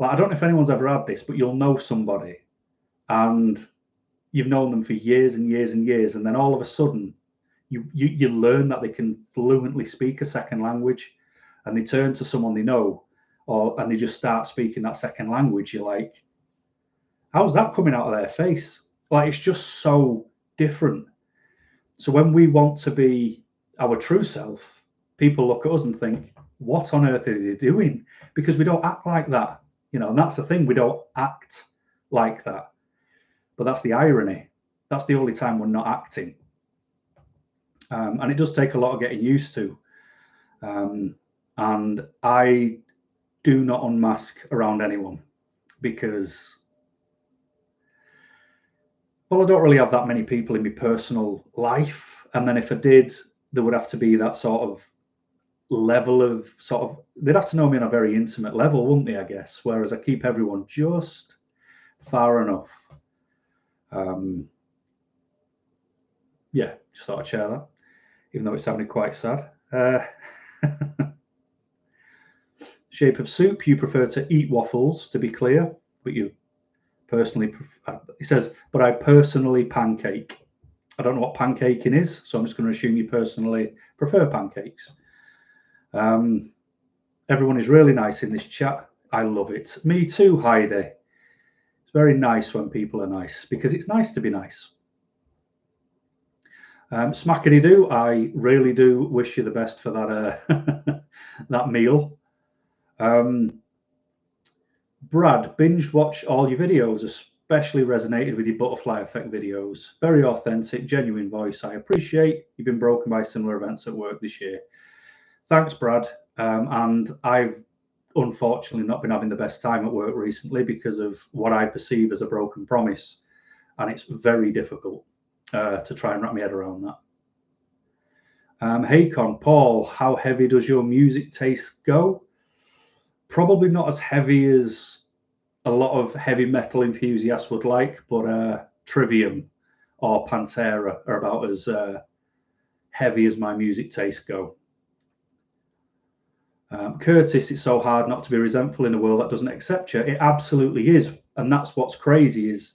like, I don't know if anyone's ever had this, but you'll know somebody and you've known them for years and years and years, and then all of a sudden you learn that they can fluently speak a second language, and they turn to someone they know, and they just start speaking that second language. You're like, how's that coming out of their face? Like, it's just so different. So when we want to be our true self, people look at us and think, what on earth are they doing? Because we don't act like that, and that's the thing, we don't act like that. But that's the irony. That's the only time we're not acting. And it does take a lot of getting used to. And I do not unmask around anyone because, well, I don't really have that many people in my personal life. And then if I did, there would have to be that sort of level of they'd have to know me on a very intimate level, wouldn't they, I guess? Whereas I keep everyone just far enough. Yeah, just thought I'd share that, even though it sounded quite sad. Shape of soup, you prefer to eat waffles, to be clear, but you personally, he says, but I personally pancake. I don't know what pancaking is, so I'm just going to assume you personally prefer pancakes. Everyone is really nice in this chat. I love it. Me too, Heidi. It's very nice when people are nice because it's nice to be nice. Smackety doo, I really do wish you the best for that that meal. Brad, binge watch all your videos, especially resonated with your butterfly effect videos. Very authentic, genuine voice. I appreciate you've been broken by similar events at work this year. Thanks, Brad. And I've unfortunately not been having the best time at work recently because of what I perceive as a broken promise. And it's very difficult to try and wrap my head around that. Hey Con, Paul, how heavy does your music taste go? Probably not as heavy as a lot of heavy metal enthusiasts would like, but Trivium or Pantera are about as heavy as my music tastes go. Curtis, it's so hard not to be resentful in a world that doesn't accept you. It absolutely is. And that's what's crazy is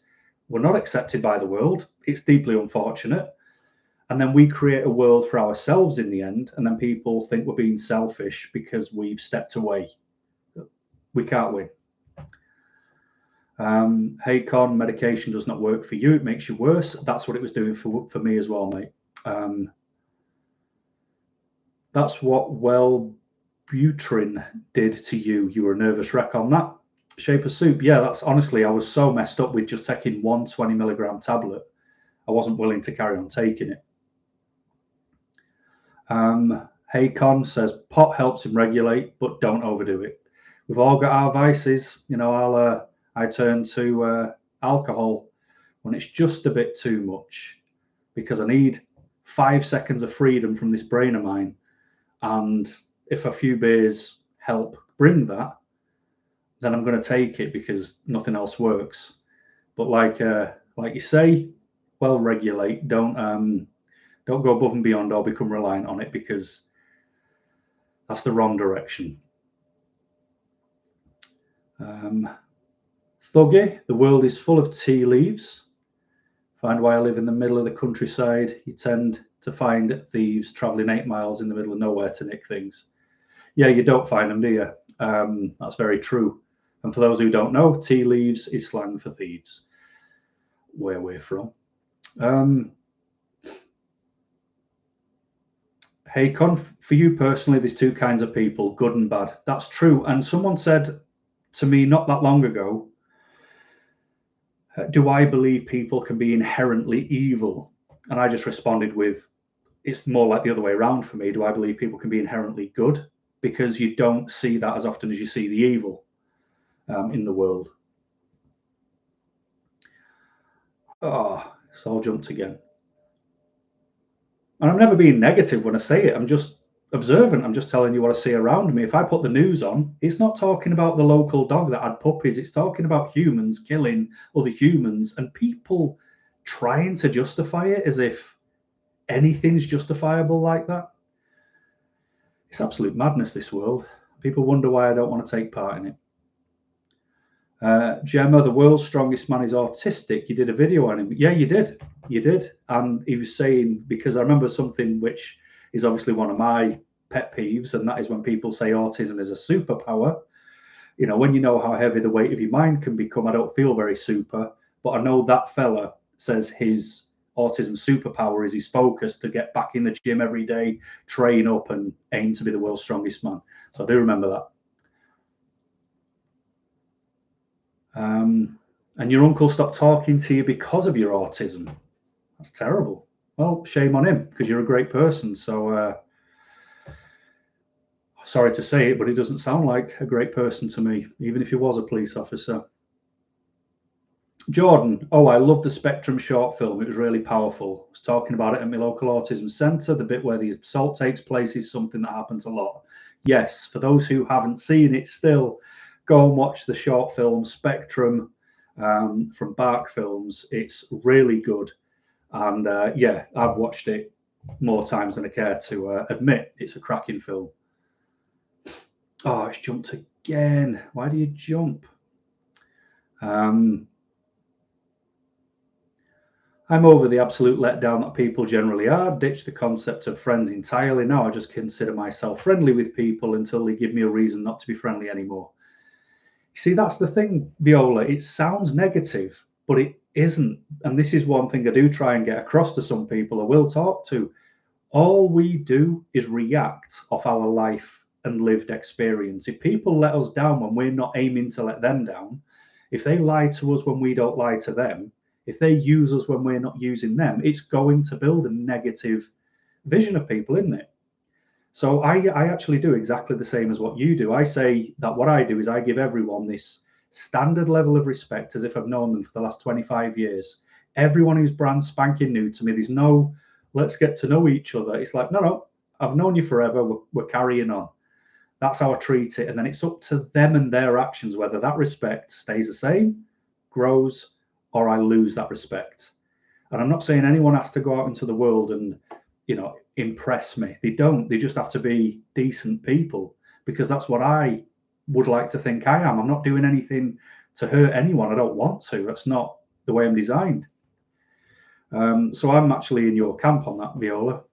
we're not accepted by the world. It's deeply unfortunate. And then we create a world for ourselves in the end. And then people think we're being selfish because we've stepped away. We can't win. Hey Con, medication does not work for you. It makes you worse. That's what it was doing for me as well, mate. That's what Wellbutrin did to you. You were a nervous wreck on that. Shape of soup. Yeah, that's honestly, I was so messed up with just taking one 20 milligram tablet. I wasn't willing to carry on taking it. Hey Con says pot helps him regulate, but don't overdo it. We've all got our vices. I turn to alcohol when it's just a bit too much because I need 5 seconds of freedom from this brain of mine. And if a few beers help bring that, then I'm going to take it because nothing else works. But like you say, well, regulate. Don't go above and beyond or become reliant on it because that's the wrong direction. Thuggy, the world is full of tea leaves. Find why I live in the middle of the countryside. You tend to find thieves traveling 8 miles in the middle of nowhere to nick things. Yeah, you don't find them, do you? That's very true. And for those who don't know, tea leaves is slang for thieves. where we're from. Hey, for you personally, there's two kinds of people, good and bad. That's true. And someone said to me not that long ago, do I believe people can be inherently evil? And I just responded with, it's more like the other way around for me. Do I believe people can be inherently good? Because you don't see that as often as you see the evil in the world. Oh, it's all jumped again. And I'm never being negative when I say it. I'm just observant. I'm just telling you what I see around me. If I put the news on, it's not talking about the local dog that had puppies. It's talking about humans killing other humans and people trying to justify it as if anything's justifiable like that. It's absolute madness, this world. People wonder why I don't want to take part in it. Gemma, the world's strongest man is autistic. You did a video on him. Yeah, you did. You did. And he was saying, because I remember something which is obviously one of my pet peeves, and that is when people say autism is a superpower. You know, when you know how heavy the weight of your mind can become, I don't feel very super. But I know that fella says his autism superpower is his focus to get back in the gym every day, train up, and aim to be the world's strongest man. So I do remember that. And your uncle stopped talking to you because of your autism. That's terrible. Well, shame on him, because you're a great person. So sorry to say it, but he doesn't sound like a great person to me, even if he was a police officer. Jordan, oh, I love the Spectrum short film. It was really powerful. I was talking about it at my local autism centre. The bit where the assault takes place is something that happens a lot. Yes, for those who haven't seen it still, go and watch the short film Spectrum from Bark Films. It's really good. And yeah, I've watched it more times than I care to admit. It's a cracking film. Oh, it's jumped again. Why do you jump? I'm over the absolute letdown that people generally are. Ditch the concept of friends entirely. Now I just consider myself friendly with people until they give me a reason not to be friendly anymore. See, that's the thing, Viola. It sounds negative, but it isn't. And this is one thing I do try and get across to some people I will talk to. All we do is react off our life and lived experience. If people let us down when we're not aiming to let them down, if they lie to us when we don't lie to them, if they use us when we're not using them, it's going to build a negative vision of people, isn't it? So I actually do exactly the same as what you do. I say that what I do is I give everyone this standard level of respect as if I've known them for the last 25 years. Everyone who's brand spanking new to me, there's no, let's get to know each other. It's like, no, I've known you forever. We're carrying on. That's how I treat it. And then it's up to them and their actions, whether that respect stays the same, grows, or I lose that respect. And I'm not saying anyone has to go out into the world and, you know, impress me. They don't. They just have to be decent people, because that's what I would like to think I am. I'm not doing anything to hurt anyone. I don't want to. That's not the way I'm designed. So I'm actually in your camp on that, Viola.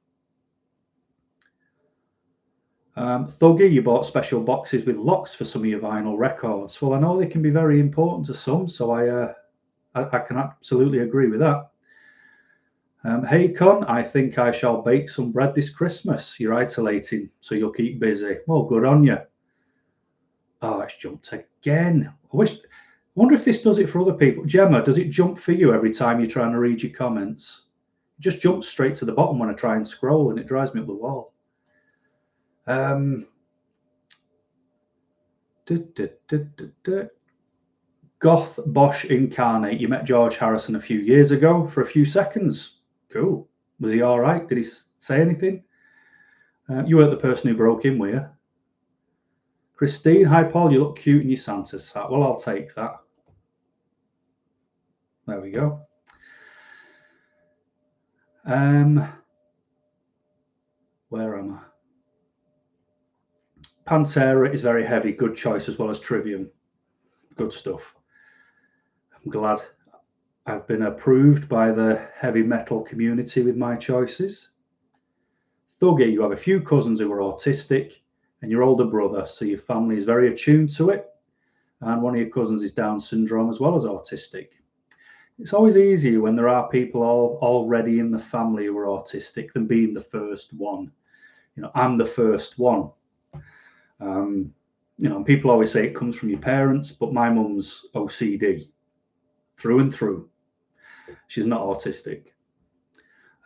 Thuggy, you bought special boxes with locks for some of your vinyl records. Well, I know they can be very important to some, so I can absolutely agree with that. Hey, Con, I think I shall bake some bread this Christmas. You're isolating, so you'll keep busy. Well, good on you. Oh, it's jumped again. I wonder if this does it for other people. Gemma, does it jump for you every time you're trying to read your comments? It just jumps straight to the bottom when I try and scroll, and it drives me up the wall. Goth Bosch Incarnate. You met George Harrison a few years ago for a few seconds. Cool. Was he all right? Did he say anything? You weren't the person who broke in, were you? Christine, hi Paul, you look cute in your Santa's hat. Well, I'll take that. There we go. Where am I? Pantera is very heavy. Good choice, as well as Trivium. Good stuff. I'm glad I've been approved by the heavy metal community with my choices. Thuggy, you have a few cousins who are autistic and your older brother, so your family is very attuned to it. And one of your cousins is Down syndrome as well as autistic. It's always easier when there are people already in the family who are autistic than being the first one. I'm the first one. People always say it comes from your parents, but my mum's OCD through and through. She's not autistic.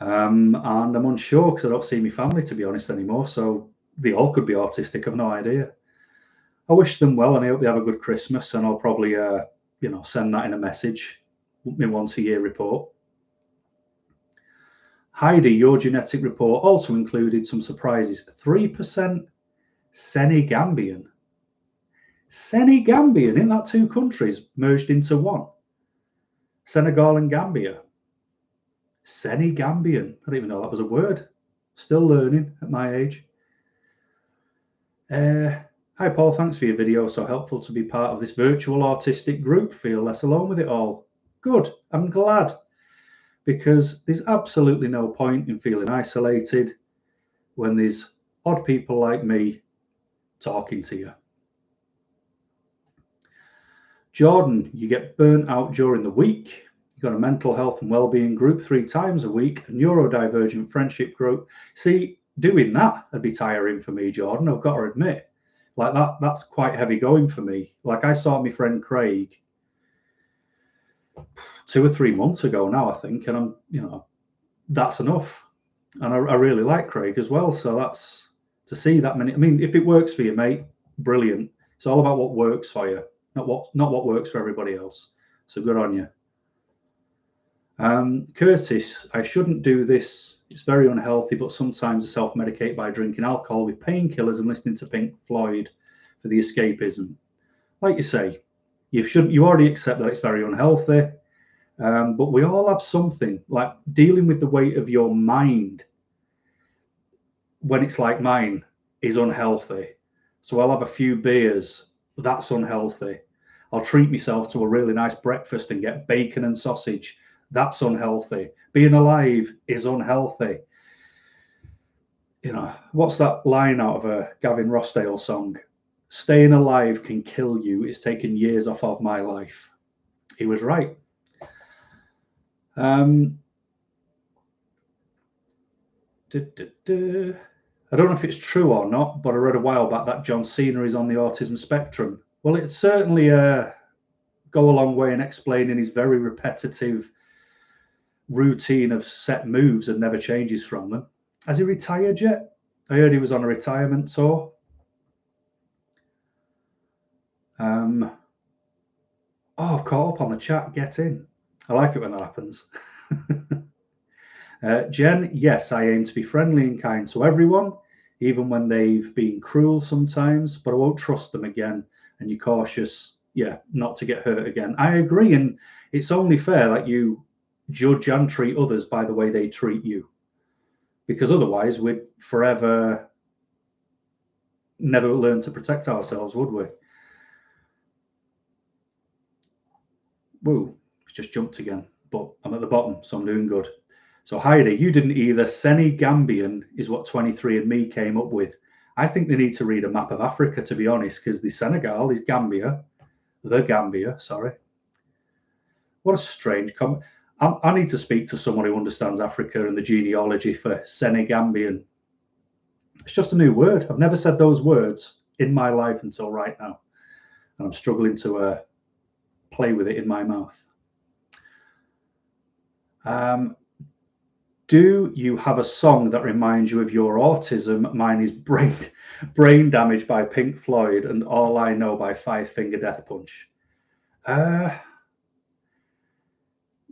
And I'm unsure because I don't see my family, to be honest, anymore. So they all could be autistic. I've no idea. I wish them well, and I hope they have a good Christmas. And I'll probably, send that in a message, my once-a-year report. Heidi, your genetic report also included some surprises. 3% Senegambian. Senegambian, isn't that two countries merged into one? Senegal and Gambia. Senegambian. I didn't even know that was a word. Still learning at my age. Hi, Paul. Thanks for your video. So helpful to be part of this virtual autistic group. Feel less alone with it all. Good. I'm glad. Because there's absolutely no point in feeling isolated when there's odd people like me talking to you. Jordan, you get burnt out during the week. You've got a mental health and wellbeing group 3 times a week, a neurodivergent friendship group. See, doing that would be tiring for me, Jordan, I've got to admit. Like that's quite heavy going for me. Like I saw my friend Craig 2 or 3 months ago now, I think, and I'm, that's enough. And I really like Craig as well. So that's to see that many. I mean, if it works for you, mate, brilliant. It's all about what works for you, not what works for everybody else. So good on you. Curtis, I shouldn't do this. It's very unhealthy, but sometimes I self-medicate by drinking alcohol with painkillers and listening to Pink Floyd for the escapism. Like you say, you already accept that it's very unhealthy, but we all have something, like dealing with the weight of your mind when it's like mine is unhealthy. So I'll have a few beers, that's unhealthy. I'll treat myself to a really nice breakfast and get bacon and sausage. That's unhealthy. Being alive is unhealthy. What's that line out of a Gavin Rossdale song? Staying alive can kill you. It's taken years off of my life. He was right. I don't know if it's true or not, but I read a while back that John Cena is on the autism spectrum. Well, it certainly go a long way in explaining his very repetitive routine of set moves and never changes from them. Has he retired yet? I heard he was on a retirement tour. I've caught up on the chat. Get in. I like it when that happens. Jen, yes, I aim to be friendly and kind to everyone, even when they've been cruel sometimes, but I won't trust them again. And you're cautious, not to get hurt again. I agree. And it's only fair that you judge and treat others by the way they treat you, because otherwise we'd forever never learn to protect ourselves, would we? Woo, it's just jumped again, but I'm at the bottom, so I'm doing good. So Heidi, you didn't either. Senegambian is what 23andMe came up with. I think they need to read a map of Africa, to be honest, because the Senegal is Gambia, sorry. What a strange comment. I need to speak to someone who understands Africa and the genealogy for Senegambian. It's just a new word. I've never said those words in my life until right now. And I'm struggling to play with it in my mouth. Do you have a song that reminds you of your autism? Mine is Brain Damage by Pink Floyd and All I Know by Five Finger Death Punch.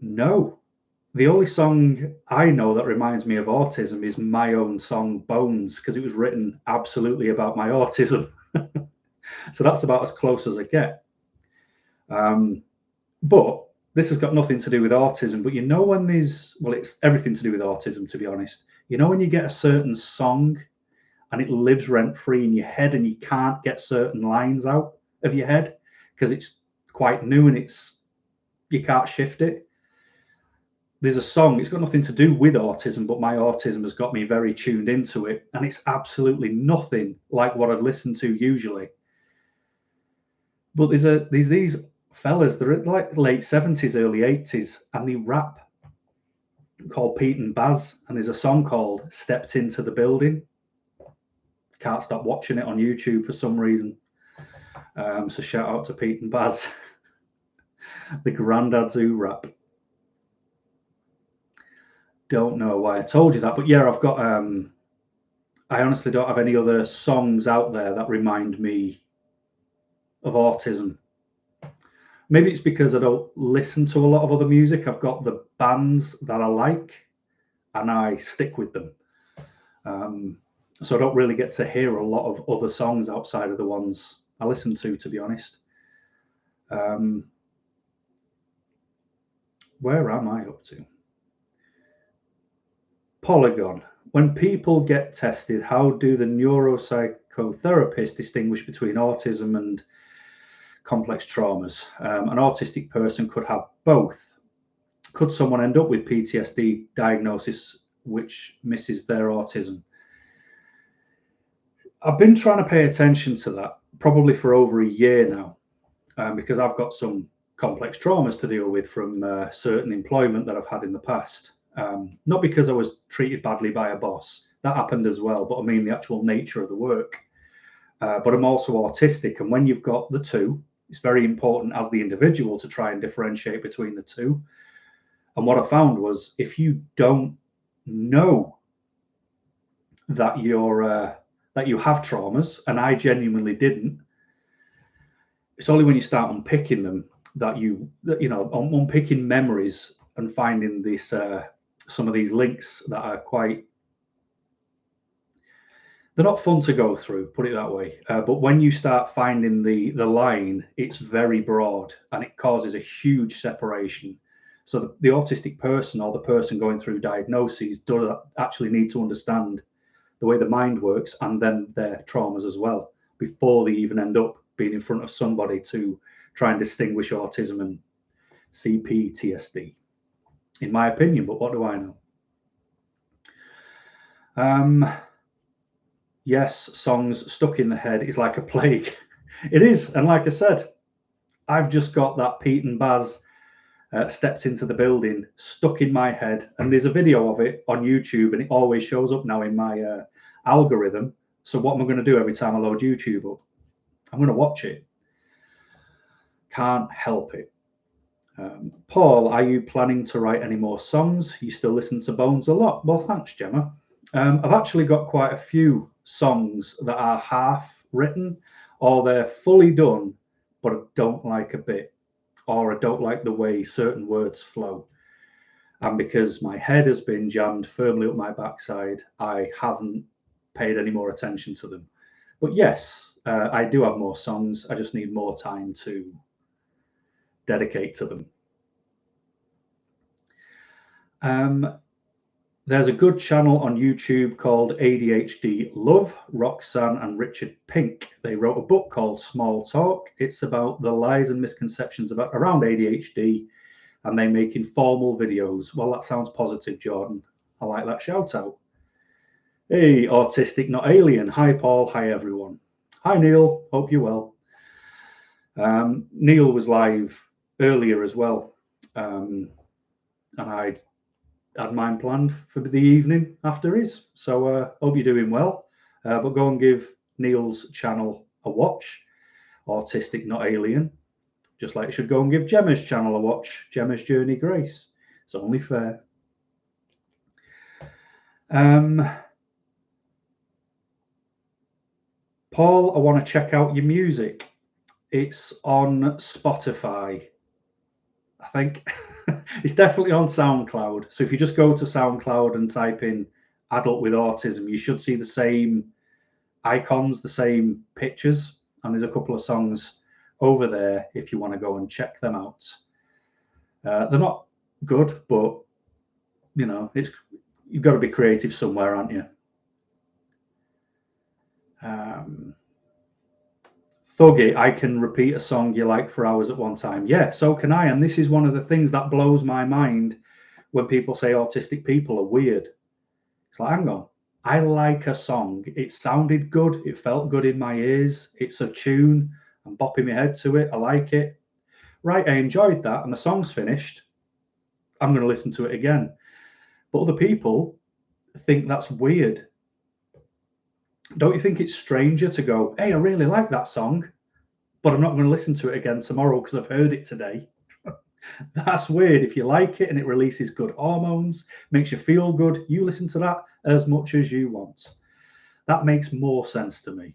No. The only song I know that reminds me of autism is my own song, Bones, because it was written absolutely about my autism. So that's about as close as I get. But this has got nothing to do with autism. But when it's everything to do with autism, to be honest. When you get a certain song and it lives rent-free in your head and you can't get certain lines out of your head because it's quite new and you can't shift it. There's a song, it's got nothing to do with autism, but my autism has got me very tuned into it. And it's absolutely nothing like what I'd listen to usually. But there's these fellas, they're like late 70s, early 80s, and they rap, called Pete and Baz, and there's a song called Stepped Into the Building. Can't stop watching it on YouTube for some reason. So shout out to Pete and Baz, the granddads who rap. Don't know why I told you that, but yeah, I've got. I honestly don't have any other songs out there that remind me of autism. Maybe it's because I don't listen to a lot of other music. I've got the bands that I like, and I stick with them. So I don't really get to hear a lot of other songs outside of the ones I listen to be honest. Where am I up to? Polygon. When people get tested, how do the neuropsychotherapists distinguish between autism and complex traumas? An autistic person could have both. Could someone end up with PTSD diagnosis which misses their autism? I've been trying to pay attention to that probably for over a year now, because I've got some complex traumas to deal with from certain employment that I've had in the past. Not because I was treated badly by a boss, that happened as well, but I mean the actual nature of the work. But I'm also autistic, and when you've got the two, it's very important as the individual to try and differentiate between the two. And what I found was if you don't know that that you have traumas, and I genuinely didn't, it's only when you start unpicking them that you know, unpicking memories and finding this some of these links that are quite, they're not fun to go through, put it that way. But when you start finding the line, it's very broad and it causes a huge separation. So the autistic person or the person going through diagnoses does actually need to understand the way the mind works and then their traumas as well before they even end up being in front of somebody to try and distinguish autism and CPTSD, in my opinion. But what do I know? Yes, songs stuck in the head is like a plague. It is. And like I said, I've just got that Pete and Baz stepped into the building stuck in my head. And there's a video of it on YouTube, and it always shows up now in my algorithm. So what am I going to do every time I load YouTube up? I'm going to watch it. Can't help it. Paul, are you planning to write any more songs? You still listen to Bones a lot? Well, thanks, Gemma. I've actually got quite a few songs that are half written, or they're fully done, but I don't like a bit, or I don't like the way certain words flow. And because my head has been jammed firmly up my backside, I haven't paid any more attention to them. But yes, I do have more songs. I just need more time to dedicate to them. There's a good channel on YouTube called ADHD Love, Roxanne and Richard Pink. They wrote a book called Small Talk. It's about the lies and misconceptions around ADHD, and they make informal videos. Well, that sounds positive, Jordan. I like that shout out. Hey, Autistic Not Alien. Hi, Paul. Hi, everyone. Hi, Neil. Hope you're well. Neil was live earlier as well, and I had mine planned for the evening after his. So hope you're doing well. But go and give Neil's channel a watch, Autistic Not Alien, just like you should go and give Gemma's channel a watch, Gemma's Journey Grace. It's only fair. Paul, I want to check out your music. It's on Spotify, I think. It's definitely on SoundCloud. So if you just go to SoundCloud and type in adult with autism, you should see the same icons, the same pictures. And there's a couple of songs over there if you want to go and check them out. They're not good, but you know, you've got to be creative somewhere, aren't you? Thuggy, I can repeat a song you like for hours at one time. Yeah, so can I. And this is one of the things that blows my mind when people say autistic people are weird. It's like, hang on, I like a song. It sounded good. It felt good in my ears. It's a tune. I'm bopping my head to it. I like it. right, I enjoyed that and the song's finished, I'm going to listen to it again. But other people think that's weird. Don't you think it's stranger to go, hey, I really like that song, but I'm not going to listen to it again tomorrow because I've heard it today? That's weird. If you like it and it releases good hormones, makes you feel good, you listen to that as much as you want. That makes more sense to me.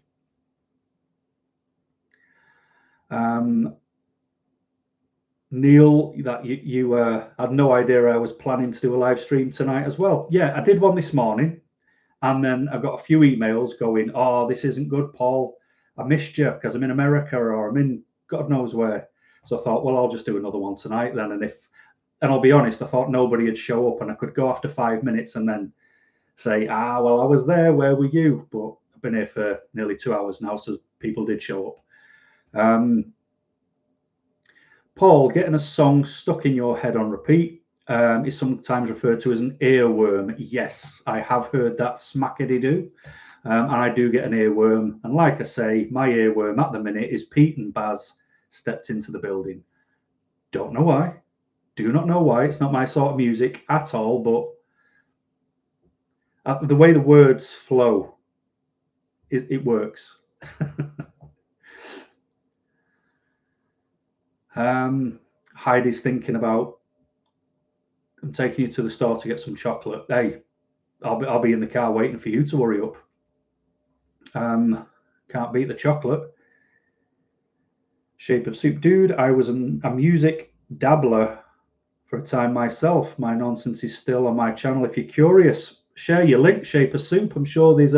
Neil, that you had no idea I was planning to do a live stream tonight as well. Yeah, I did one this morning, and then I got a few emails going, oh, this isn't good, Paul. I missed you because I'm in America or I'm in God knows where. So I thought, well, I'll just do another one tonight then. And I'll be honest, I thought nobody would show up and I could go after 5 minutes and then say, well, I was there. Where were you? But I've been here for nearly 2 hours now, so people did show up. Paul, getting a song stuck in your head on repeat is sometimes referred to as an earworm. Yes, I have heard that smackety-do. And I do get an earworm. And like I say, my earworm at the minute is Pete and Baz stepped into the building. Don't know why. Do not know why. It's not my sort of music at all, but the way the words flow, it works. Heidi's thinking about, I'm taking you to the store to get some chocolate. Hey, I'll be in the car waiting for you to hurry up. Can't beat the chocolate. Shape of Soup. Dude, I was a music dabbler for a time myself. My nonsense is still on my channel. If you're curious, share your link, Shape of Soup. I'm sure there's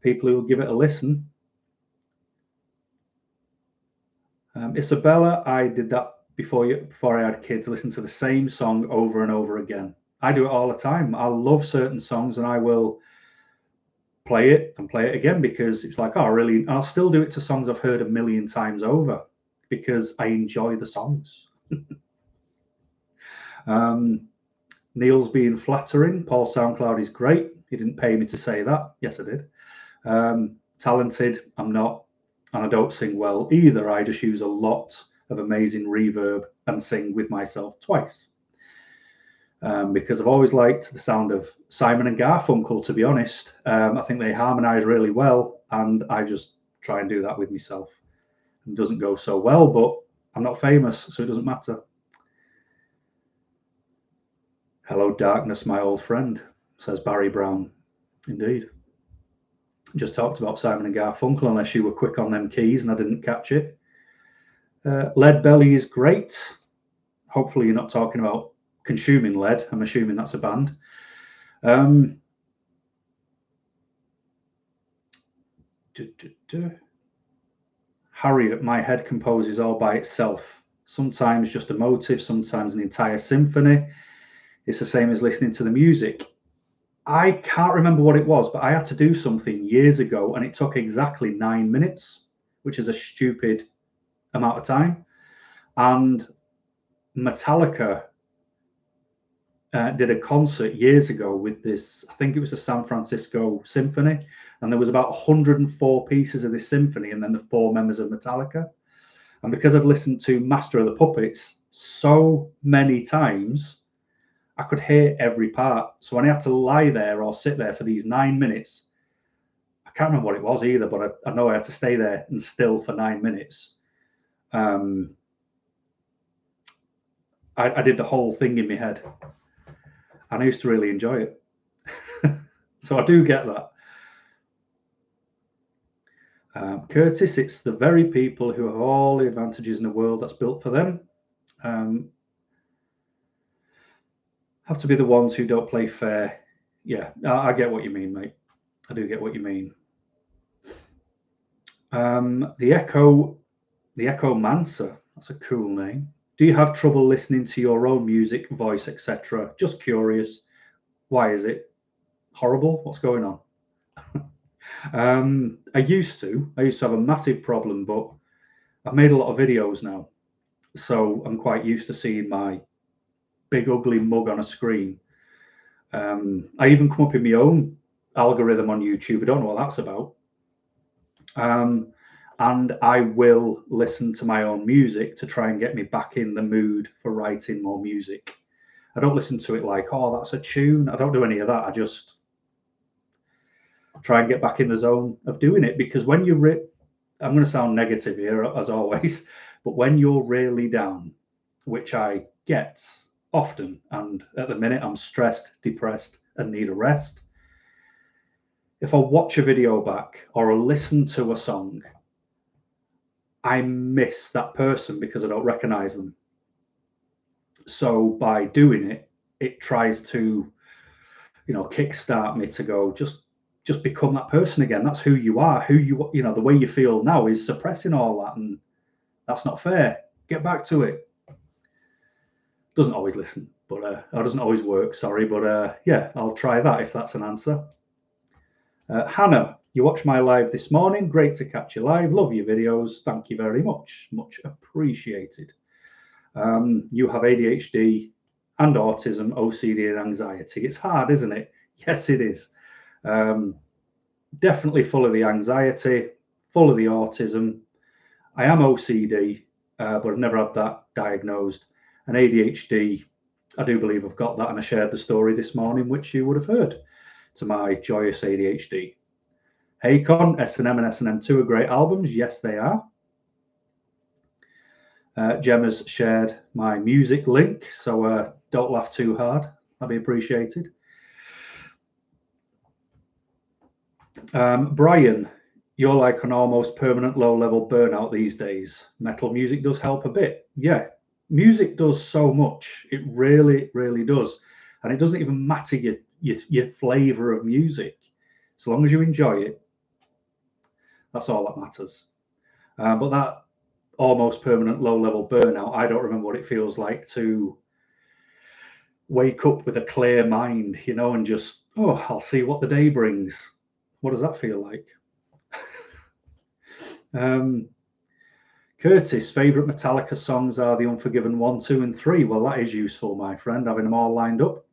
people who will give it a listen. Isabella, I did that before I had kids, listen to the same song over and over again. I do it all the time. I love certain songs and I will play it and play it again because it's like, I'll still do it to songs I've heard a million times over because I enjoy the songs. Neil's being flattering. Paul's SoundCloud is great. He didn't pay me to say that. Yes, I did. Talented, I'm not. And I don't sing well either. I just use a lot of amazing reverb and sing with myself twice. Because I've always liked the sound of Simon and Garfunkel, to be honest. I think they harmonize really well, and I just try and do that with myself. It doesn't go so well, but I'm not famous, so it doesn't matter. Hello, darkness, my old friend, says Barry Brown. Indeed. Just talked about Simon and Garfunkel, unless you were quick on them keys and I didn't catch it. Lead Belly is great. Hopefully you're not talking about consuming lead. I'm assuming that's a band. Harriet, my head composes all by itself. Sometimes just a motive, sometimes an entire symphony. It's the same as listening to the music. I can't remember what it was, but I had to do something years ago and it took exactly 9 minutes, which is a stupid amount of time. And Metallica did a concert years ago with this, I think it was a San Francisco symphony, and there was about 104 pieces of this symphony and then the 4 members of Metallica. And because I'd listened to Master of the Puppets so many times, I could hear every part. So when I had to lie there or sit there for these 9 minutes, I can't remember what it was either, but I know I had to stay there and still for 9 minutes. I did the whole thing in my head. And I used to really enjoy it. So I do get that. Curtis, it's the very people who have all the advantages in the world that's built for them. Have to be the ones who don't play fair. Yeah, I get what you mean, mate. I do get what you mean. The Echo Mancer, that's a cool name. Do you have trouble listening to your own music, voice, etc.? Just curious. Why is it horrible? What's going on? I used to have a massive problem, but I've made a lot of videos now, so I'm quite used to seeing my big ugly mug on a screen. I even come up in my own algorithm on YouTube. I don't know what that's about. And I will listen to my own music to try and get me back in the mood for writing more music. I don't listen to it like, oh, that's a tune. I don't do any of that. I just try and get back in the zone of doing it, because when I'm going to sound negative here as always, but when you're really down, which I get often, and at the minute I'm stressed, depressed, and need a rest, if I watch a video back or I listen to a song, I miss that person because I don't recognize them. So by doing it, it tries to, kickstart me to go, just become that person again. That's who you are. The way you feel now is suppressing all that, and that's not fair. Get back to it. Doesn't always listen, but or doesn't always work. Sorry, but yeah, I'll try that if that's an answer. Hannah, you watched my live this morning. Great to catch you live. Love your videos. Thank you very much. Much appreciated. You have ADHD and autism, OCD, and anxiety. It's hard, isn't it? Yes, it is. Definitely full of the anxiety, full of the autism. I am OCD, but I've never had that diagnosed. And ADHD, I do believe I've got that, and I shared the story this morning, which you would have heard, to my joyous ADHD. Haycon, S&M and S&M2 are great albums. Yes, they are. Gemma's shared my music link, so don't laugh too hard. That'd be appreciated. Brian, you're like an almost permanent low-level burnout these days. Metal music does help a bit. Yeah, music does so much. It really, really does. And it doesn't even matter your flavor of music. As long as you enjoy it, that's all that matters. But that almost permanent low-level burnout, I don't remember what it feels like to wake up with a clear mind, and just, I'll see what the day brings. What does that feel like? Curtis, favourite Metallica songs are The Unforgiven 1, 2, and 3. Well, that is useful, my friend, having them all lined up.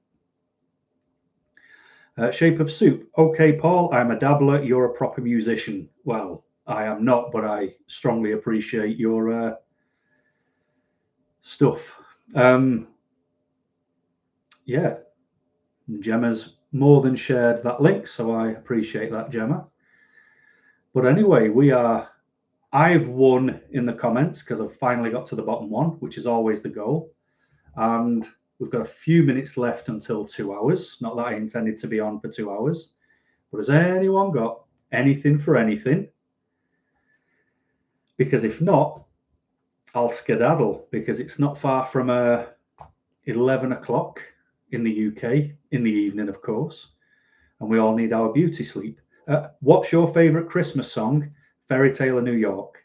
Shape of Soup. Okay, Paul, I'm a dabbler. You're a proper musician. Well, I am not, but I strongly appreciate your stuff. Yeah, Gemma's more than shared that link, so I appreciate that, Gemma. But anyway, I've won in the comments because I've finally got to the bottom one, which is always the goal. And we've got a few minutes left until 2 hours. Not that I intended to be on for 2 hours. But has anyone got anything for anything? Because if not, I'll skedaddle, because it's not far from 11 o'clock in the UK, in the evening, of course. And we all need our beauty sleep. What's your favourite Christmas song? Fairy Tale of New York.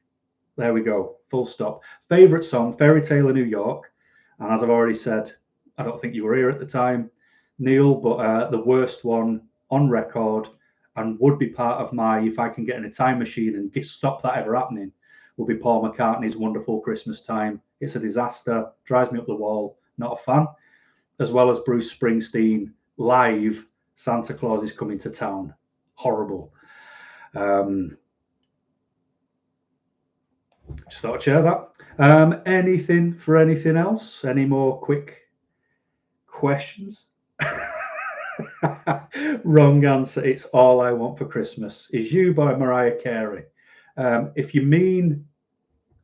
There we go. Full stop. Favourite song, Fairy Tale of New York. And as I've already said, I don't think you were here at the time, Neil, but the worst one on record, and would be part of my, if I can get in a time machine and stop that ever happening, will be Paul McCartney's Wonderful Christmas Time. It's a disaster, drives me up the wall, not a fan. As well as Bruce Springsteen live, Santa Claus is Coming to Town. Horrible. Just thought I'd share that. Anything for anything else? Any more quick questions? Wrong answer. It's All I Want for Christmas Is You by Mariah Carey. If you mean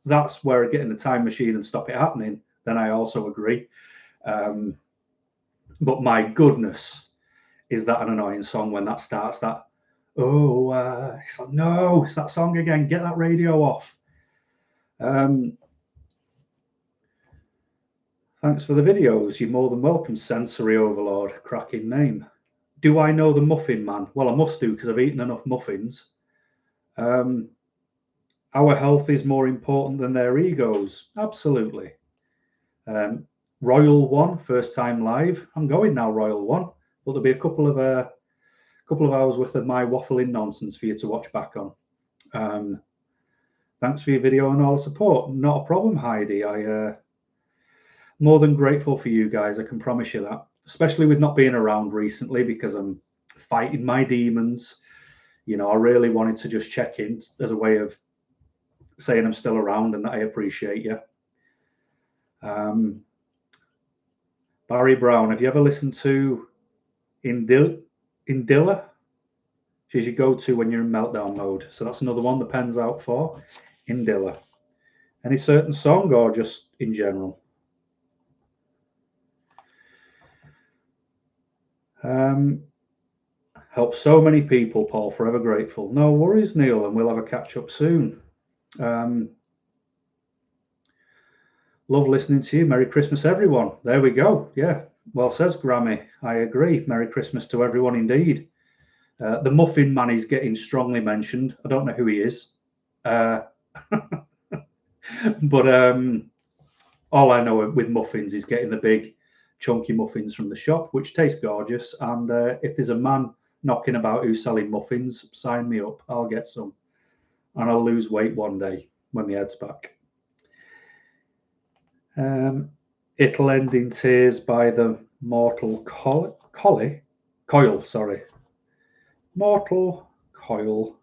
that's where I get in the time machine and stop it happening, then I also agree. But my goodness, is that an annoying song when that starts? It's like, no, it's that song again. Get that radio off. Thanks for the videos. You're more than welcome, Sensory Overlord. Cracking name. Do I know the Muffin Man? Well, I must do, because I've eaten enough muffins. Our health is more important than their egos. Absolutely. Royal One, first time live. I'm going now, Royal One. But there'll be a couple of hours worth of my waffling nonsense for you to watch back on. Thanks for your video and all the support. Not a problem, Heidi. More than grateful for you guys, I can promise you that. Especially with not being around recently, because I'm fighting my demons. I really wanted to just check in as a way of saying I'm still around and that I appreciate you. Barry Brown, have you ever listened to Indilla? She's your go-to when you're in meltdown mode. So that's another one the pen's out for. Indilla. Any certain song or just in general? Help so many people, Paul. Forever grateful. No worries, Neil, and we'll have a catch up soon. Love listening to you. Merry Christmas, everyone. There we go. Yeah. Well says Grammy. I agree. Merry Christmas to everyone indeed. The Muffin Man is getting strongly mentioned. I don't know who he is. But all I know with muffins is getting the big chunky muffins from the shop, which taste gorgeous. And if there's a man knocking about who's selling muffins, sign me up. I'll get some. And I'll lose weight one day when the head's back. It'll End in Tears by the Mortal Coil, sorry. Mortal Coil,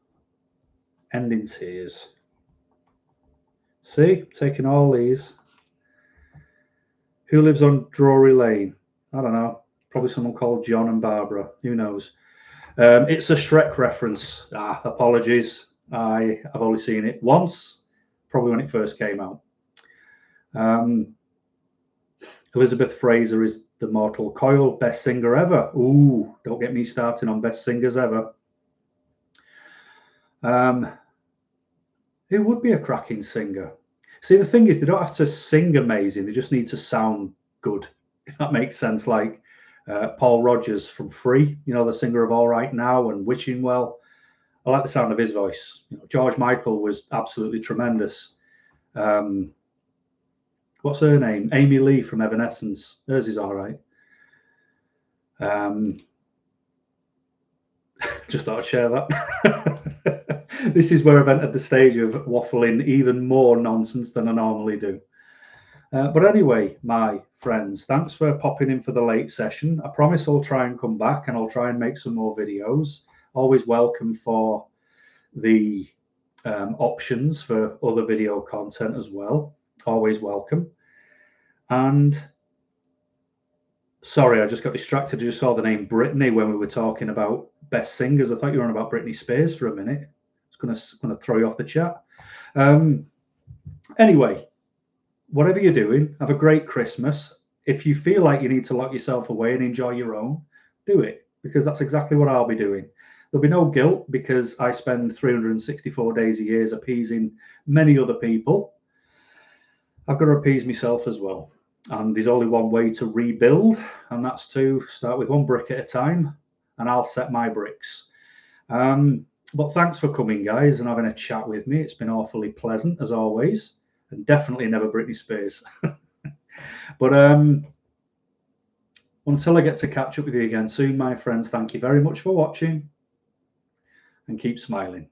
End in Tears. See, taking all these. Who lives on Drury Lane? I don't know. Probably someone called John and Barbara. Who knows? It's a Shrek reference. Apologies. I have only seen it once, probably when it first came out. Elizabeth Fraser is the Mortal Coil, best singer ever. Ooh, don't get me starting on best singers ever. Who would be a cracking singer? See, the thing is, they don't have to sing amazing. They just need to sound good, if that makes sense. Like Paul Rodgers from Free, you know, the singer of All Right Now and Wishing Well. I like the sound of his voice. You know, George Michael was absolutely tremendous. What's her name? Amy Lee from Evanescence. Hers is all right. Just thought I'd share that. This is where I've entered the stage of waffling even more nonsense than I normally do. But anyway, my friends, thanks for popping in for the late session. I promise I'll try and come back and I'll try and make some more videos. Always welcome for the options for other video content as well. Always welcome. And sorry, I just got distracted. I just saw the name Britney when we were talking about best singers. I thought you were on about Britney Spears for a minute. I was going to throw you off the chat. Anyway, whatever you're doing, have a great Christmas. If you feel like you need to lock yourself away and enjoy your own, do it, because that's exactly what I'll be doing. There'll be no guilt because I spend 364 days a year appeasing many other people. I've got to appease myself as well. And there's only one way to rebuild, and that's to start with one brick at a time, and I'll set my bricks. But thanks for coming, guys, and having a chat with me. It's been awfully pleasant, as always, and definitely never Britney Spears. But until I get to catch up with you again soon, my friends, thank you very much for watching, and keep smiling.